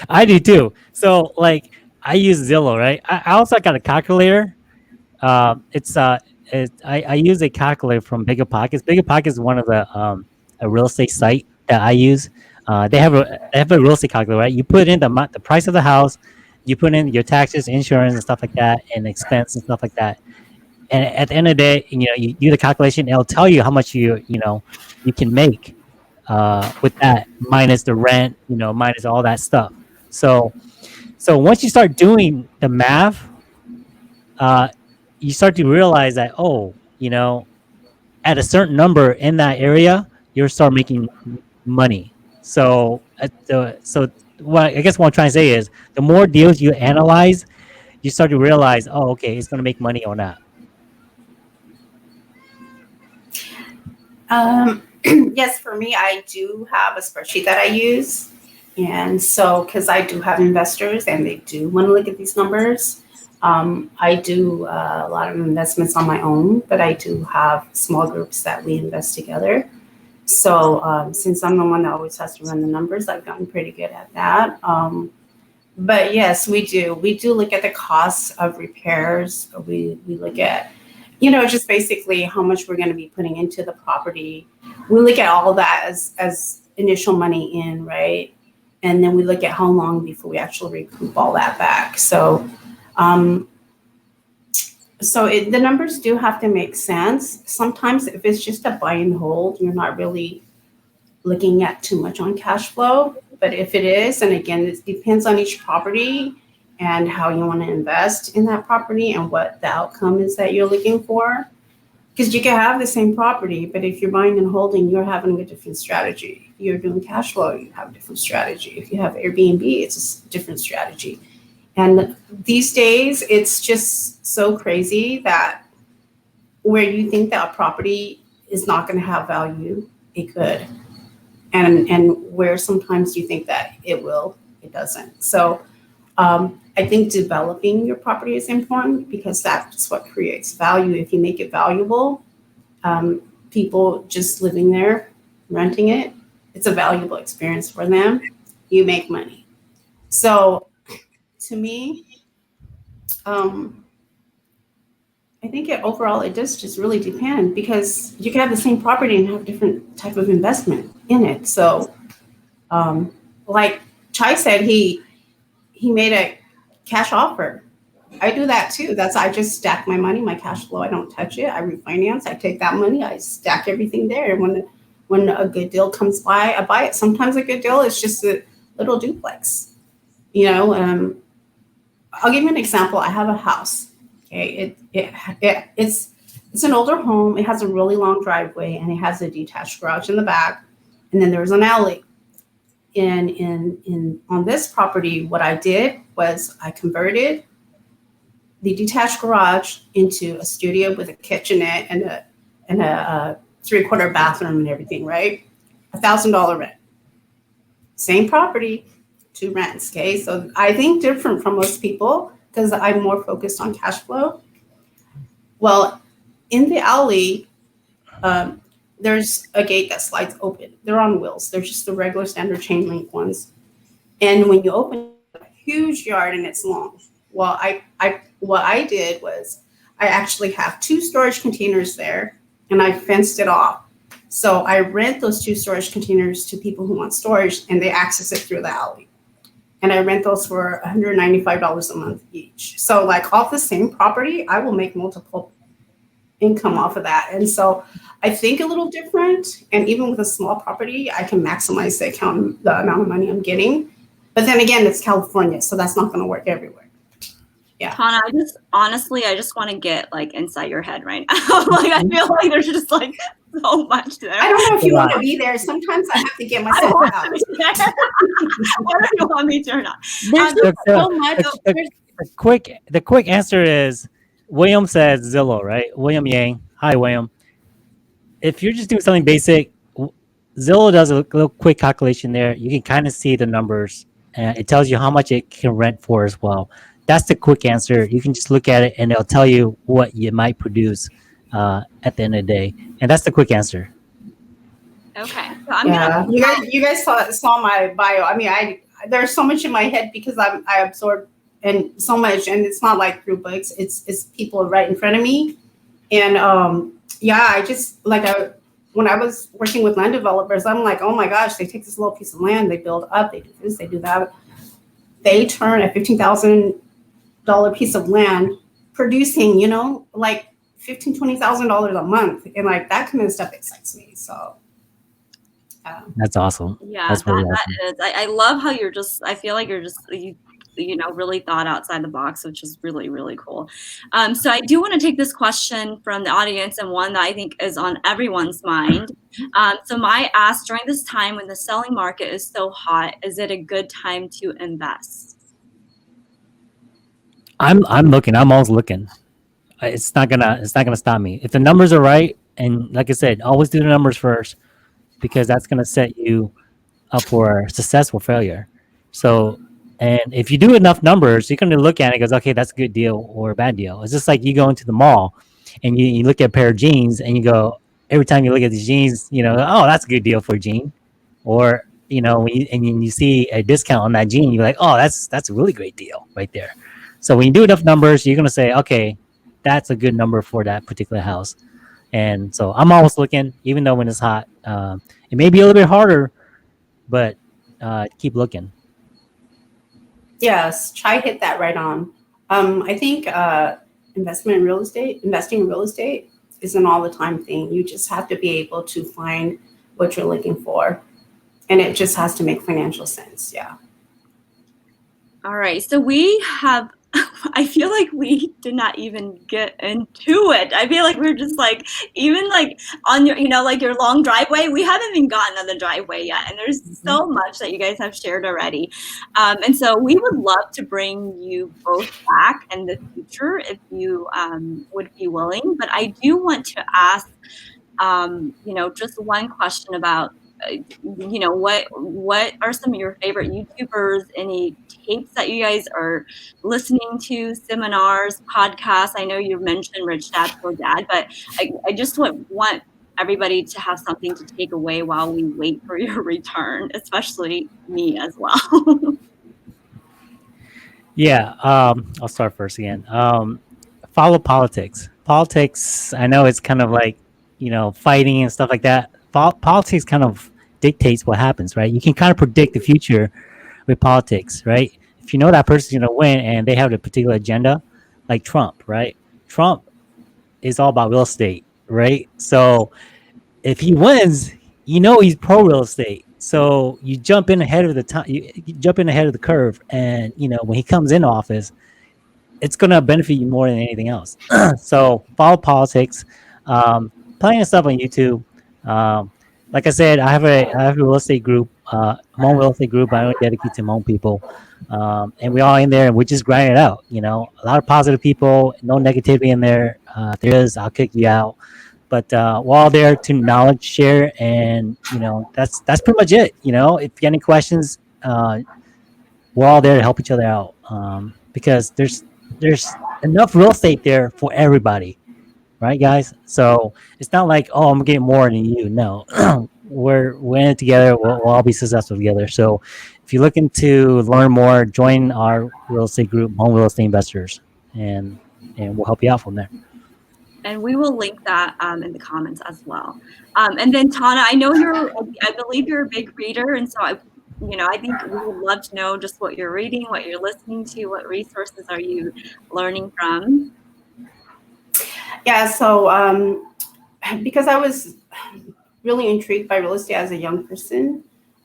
I do too. So like I use Zillow, right? I also got a calculator. I use a calculator from Bigger Pockets. Bigger Pockets is one of the a real estate site that I use. They have a real estate calculator, right? You put in the price of the house, you put in your taxes, insurance, and stuff like that, and expense and stuff like that. And at the end of the day, you know, you do the calculation. It'll tell you how much you can make with that, minus the rent, you know, minus all that stuff. So once you start doing the math, you start to realize that, oh, you know, at a certain number in that area, you'll start making money. So what I guess what I'm trying to say is, the more deals you analyze, you start to realize, oh, okay, it's going to make money or not. Yes, for me, I do have a spreadsheet that I use. And so, because I do have investors and they do want to look at these numbers, I do a lot of investments on my own, but I do have small groups that we invest together. So since I'm the one that always has to run the numbers, I've gotten pretty good at that. But yes, we do. We do look at the costs of repairs. We look at, you know, just basically how much we're going to be putting into the property. We look at all that as initial money in, right? And then we look at how long before we actually recoup all that back. So, the numbers do have to make sense. Sometimes if it's just a buy and hold, you're not really looking at too much on cash flow. But if it is, and again, it depends on each property and how you want to invest in that property and what the outcome is that you're looking for. Because you can have the same property, but if you're buying and holding, you're having a different strategy. If you're doing cash flow, you have a different strategy. If you have Airbnb, it's a different strategy. And these days, it's just so crazy that where you think that a property is not going to have value, it could. And where sometimes you think that it will, it doesn't. So I think developing your property is important because that's what creates value. If you make it valuable, people just living there, renting it, it's a valuable experience for them. You make money. So to me, I think overall it does just really depend because you can have the same property and have different type of investment in it. So like Chai said, he made a cash offer. I do that too. I just stack my money, my cash flow. I don't touch it. I refinance. I take that money. I stack everything there. And when a good deal comes by, I buy it. Sometimes a good deal is just a little duplex. You know, I'll give you an example. I have a house. Okay, it's an older home. It has a really long driveway and it has a detached garage in the back, and then there's an alley. On this property, what I did was I converted the detached garage into a studio with a kitchenette and a 3/4 bathroom and everything, right? $1,000 rent. Same property, 2 rents, okay? So I think different from most people because I'm more focused on cash flow. Well, in the alley, there's a gate that slides open. They're on wheels. They're just the regular standard chain link ones. And when you open a huge yard and it's long. Well, what I did was I actually have 2 storage containers there and I fenced it off. So I rent those 2 storage containers to people who want storage and they access it through the alley. And I rent those for $195 a month each. So like off the same property, I will make multiple income off of that. And so I think a little different. And even with a small property, I can maximize the amount of money I'm getting. But then again, it's California, so that's not going to work everywhere. Yeah. Hannah, I just want to get like inside your head right now. Like I feel like there's just like so much there. I don't know if you Right. want to be there. Sometimes I have to get myself out. Whatever you want me to or not. There's The, just so much. the quick answer is William says Zillow, right? William Yang. Hi, William. If you're just doing something basic, Zillow does a little quick calculation there. You can kind of see the numbers, and it tells you how much it can rent for as well. That's the quick answer. You can just look at it, and it'll tell you what you might produce at the end of the day, and that's the quick answer. Okay, so I'm Yeah, gonna. you guys saw my bio. I mean, there's so much in my head because I absorb and so much, and it's not like through books. It's people right in front of me, and yeah, I just when I was working with land developers, I'm like, oh my gosh, they take this little piece of land, they build up, they do this, they do that, they turn a $15,000 piece of land producing, like $20,000 a month, and like that kind of stuff excites me. So. That's awesome. Yeah, That's really awesome. that is. I love how you're just. I feel like you're just you know really thought outside the box, which is really really cool. So I do want to take this question from the audience, and one that I think is on everyone's mind. So Mai asked, during this time when the selling market is so hot, is it a good time to invest? I'm looking. I'm always looking. It's not gonna stop me if the numbers are right. And like I said, always do the numbers first, because that's gonna set you up for success or failure. So, and if you do enough numbers, you're gonna look at it and goes, okay, that's a good deal or a bad deal. It's just like you go into the mall and you look at a pair of jeans and you go, every time you look at these jeans, oh, that's a good deal for a jean. Or, when you see a discount on that jean, you're like, oh, that's a really great deal right there. So when you do enough numbers, you're gonna say, okay, that's a good number for that particular house. And so I'm always looking, even though when it's hot. It may be a little bit harder, but keep looking. Yes, try hit that right on. I think investing in real estate is an all the time thing. You just have to be able to find what you're looking for, and it just has to make financial sense. Yeah. All right, so we have. I feel like we did not even get into it. I feel like we're just like, even like on your, like your long driveway, we haven't even gotten on the driveway yet. And there's so much that you guys have shared already. And so we would love to bring you both back in the future if you would be willing. But I do want to ask, just one question about, what are some of your favorite YouTubers, any tapes that you guys are listening to, seminars, podcasts? I know you mentioned Rich Dad Poor Dad, but I just want everybody to have something to take away while we wait for your return, especially me as well. Yeah, I'll start first again. Follow politics. Politics, I know it's kind of like, fighting and stuff like that. Politics kind of dictates what happens, right? You can kind of predict the future with politics, right? If you know that person's going to win and they have a particular agenda, like Trump, right? Trump is all about real estate, right? So if he wins, he's pro real estate. So you jump in ahead of the time, you jump in ahead of the curve, and when he comes in office, it's going to benefit you more than anything else. So follow politics. Plenty of stuff on YouTube. Like I said, I have a real estate group, my own real estate group. I only dedicate to my own people, and we all in there, and we just grind it out. A lot of positive people, no negativity in there. If there is, I'll kick you out. But we're all there to knowledge share, and that's pretty much it. If you have any questions, we're all there to help each other out, because there's enough real estate there for everybody. Right, guys? So it's not like, oh, I'm getting more than you. No, we're in it together. We'll all be successful together. So if you're looking to learn more, join our real estate group, Home Real Estate Investors, and we'll help you out from there. And we will link that in the comments as well. And then Tana, I believe you're a big reader, and so I think we would love to know just what you're reading, what you're listening to, what resources are you learning from? Yeah, so because I was really intrigued by real estate as a young person,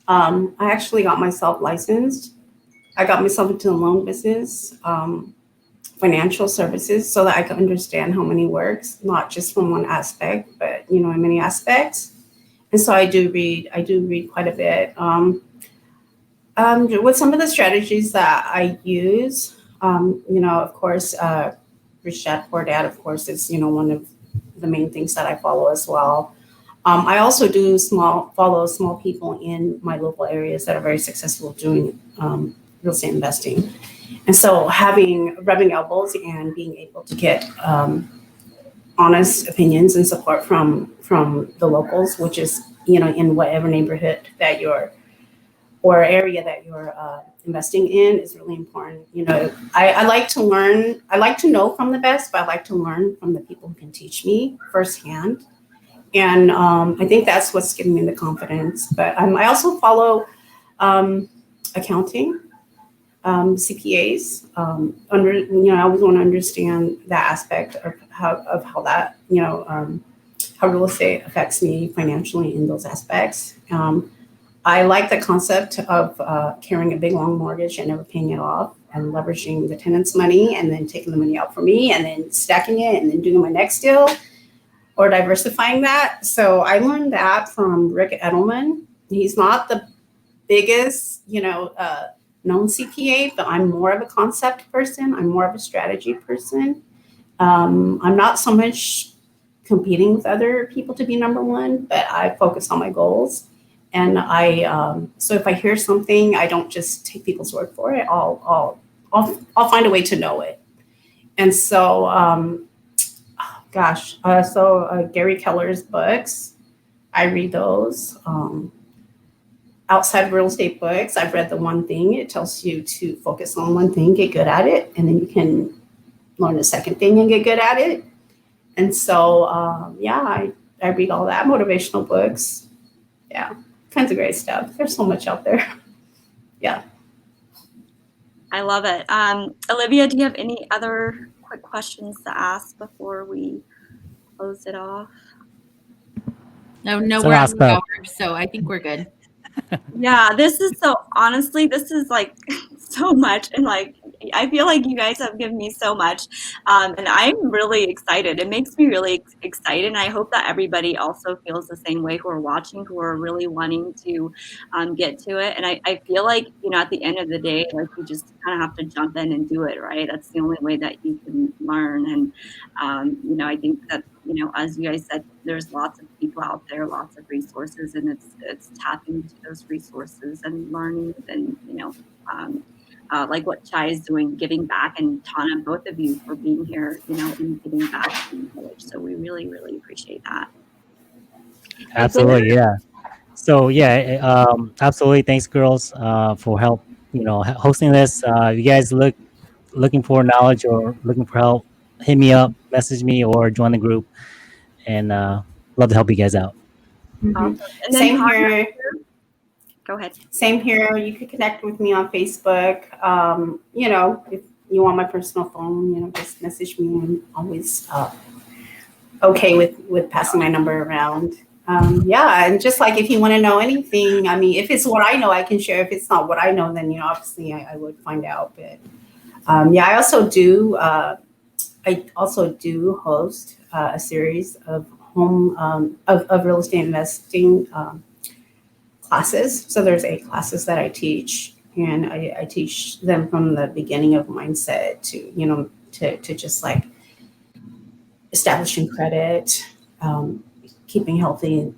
I actually got myself licensed. I got myself into the loan business financial services so that I can understand how money works, not just from one aspect, but in many aspects. And so I do read quite a bit. With some of the strategies that I use, of course, Rich Dad Poor Dad, of course, is one of the main things that I follow as well. I also do follow small people in my local areas that are very successful doing real estate investing. And so rubbing elbows and being able to get honest opinions and support from the locals, which is, in whatever neighborhood that you're or area that you're investing in, is really important. I like to learn. I like to know from the best, but I like to learn from the people who can teach me firsthand. And I think that's what's giving me the confidence. But I also follow accounting, CPAs. I always want to understand that aspect of how that, how real estate affects me financially in those aspects. I like the concept of carrying a big long mortgage and never paying it off, and leveraging the tenant's money and then taking the money out for me and then stacking it and then doing my next deal, or diversifying that. So I learned that from Rick Edelman. He's not the biggest, known CPA, but I'm more of a concept person. I'm more of a strategy person. I'm not so much competing with other people to be number one, but I focus on my goals. And so if I hear something, I don't just take people's word for it. I'll find a way to know it. And so, Gary Keller's books, I read those. Outside of real estate books, I've read The One Thing. It tells you to focus on one thing, get good at it, and then you can learn a second thing and get good at it. And so, I read all that, motivational books. Yeah, kinds of great stuff. There's so much out there. Yeah. I love it. Olivia, do you have any other quick questions to ask before we close it off? No, we're on the hour, so I think we're good. Yeah, this is like so much, and like I feel like you guys have given me so much, and I'm really excited. It makes me really excited, and I hope that everybody also feels the same way who are watching, who are really wanting to get to it. And I feel like, at the end of the day, like, you just kind of have to jump in and do it, right? That's the only way that you can learn. And I think that, as you guys said, there's lots of people out there, lots of resources, and it's tapping into those resources and learning, and like what Chai is doing, giving back, and Tana, both of you, for being here, and giving back in the village. So we really, really appreciate that. Absolutely, yeah. So absolutely. Thanks, girls, for help. Hosting this. You guys looking for knowledge or looking for help, hit me up, message me, or join the group, and love to help you guys out. Mm-hmm. Awesome. And then Same here. Go ahead. Same here. You can connect with me on Facebook. If you want my personal phone, just message me. I'm always okay with passing my number around. And just like, if you want to know anything, I mean, if it's what I know, I can share. If it's not what I know, then obviously I would find out. But I also do. I also do host a series of of real estate investing classes. So there's 8 classes that I teach, and I teach them from the beginning of mindset to just like establishing credit, keeping healthy,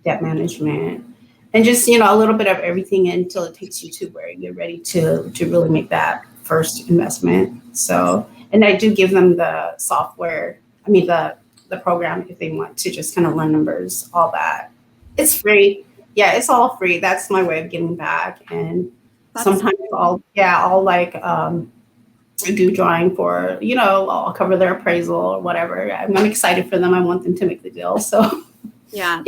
debt management, and just, a little bit of everything until it takes you to where you're ready to really make that first investment. So, and I do give them the software, the program, if they want to just kind of learn numbers, all that. It's free. Yeah, it's all free. That's my way of giving back. And sometimes I'll like do drawing for, I'll cover their appraisal or whatever. I'm excited for them. I want them to make the deal. So yeah.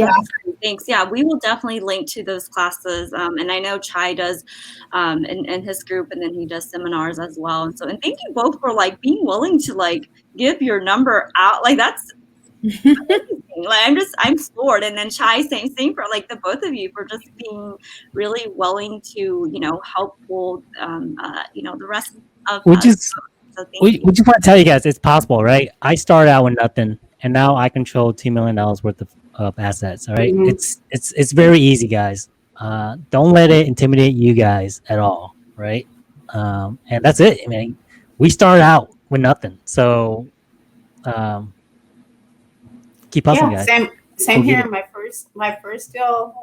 Thanks. Yeah, we will definitely link to those classes. And I know Chai does in his group, and then he does seminars as well. And so, and thank you both for like being willing to like give your number out. Like, that's amazing. Like I'm floored. And then Chai, same thing for like the both of you for just being really willing to, help pull, the rest of We us. just So thank we, you. we just want to tell you guys it's possible, right? I started out with nothing, and now I control $2 million worth of assets. All right, Mhm. it's very easy, guys. Don't let it intimidate you guys at all, right? And that's it. I mean, we started out with nothing, so um, keep hustling, Yeah, guys. same Go get here. it. My first deal,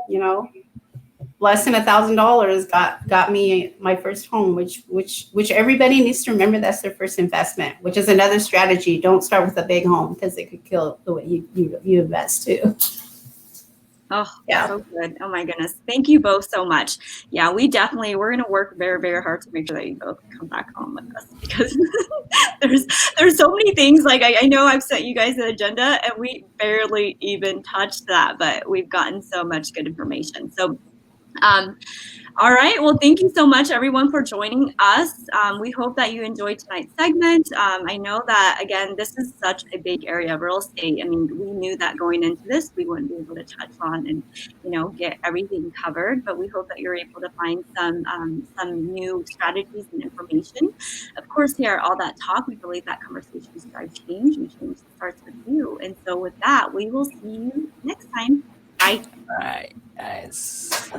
less than $1,000 got me my first home, which everybody needs to remember. That's their first investment, which is another strategy. Don't start with a big home because it could kill the way you invest too. Oh, Yeah. so good. Oh my goodness. Thank you both so much. Yeah, we're going to work very, very hard to make sure that you both come back home with us because there's so many things. Like I know I've sent you guys an agenda and we barely even touched that, but we've gotten so much good information. So, all right. Well, thank you so much, everyone, for joining us. We hope that you enjoyed tonight's segment. I know that, again, this is such a big area of real estate. I mean, we knew that going into this, we wouldn't be able to touch on and, get everything covered. But we hope that you're able to find some new strategies and information. Of course, here, all that talk, we believe that conversations drive change, and change starts with you. And so with that, we will see you next time. Bye. All right, guys.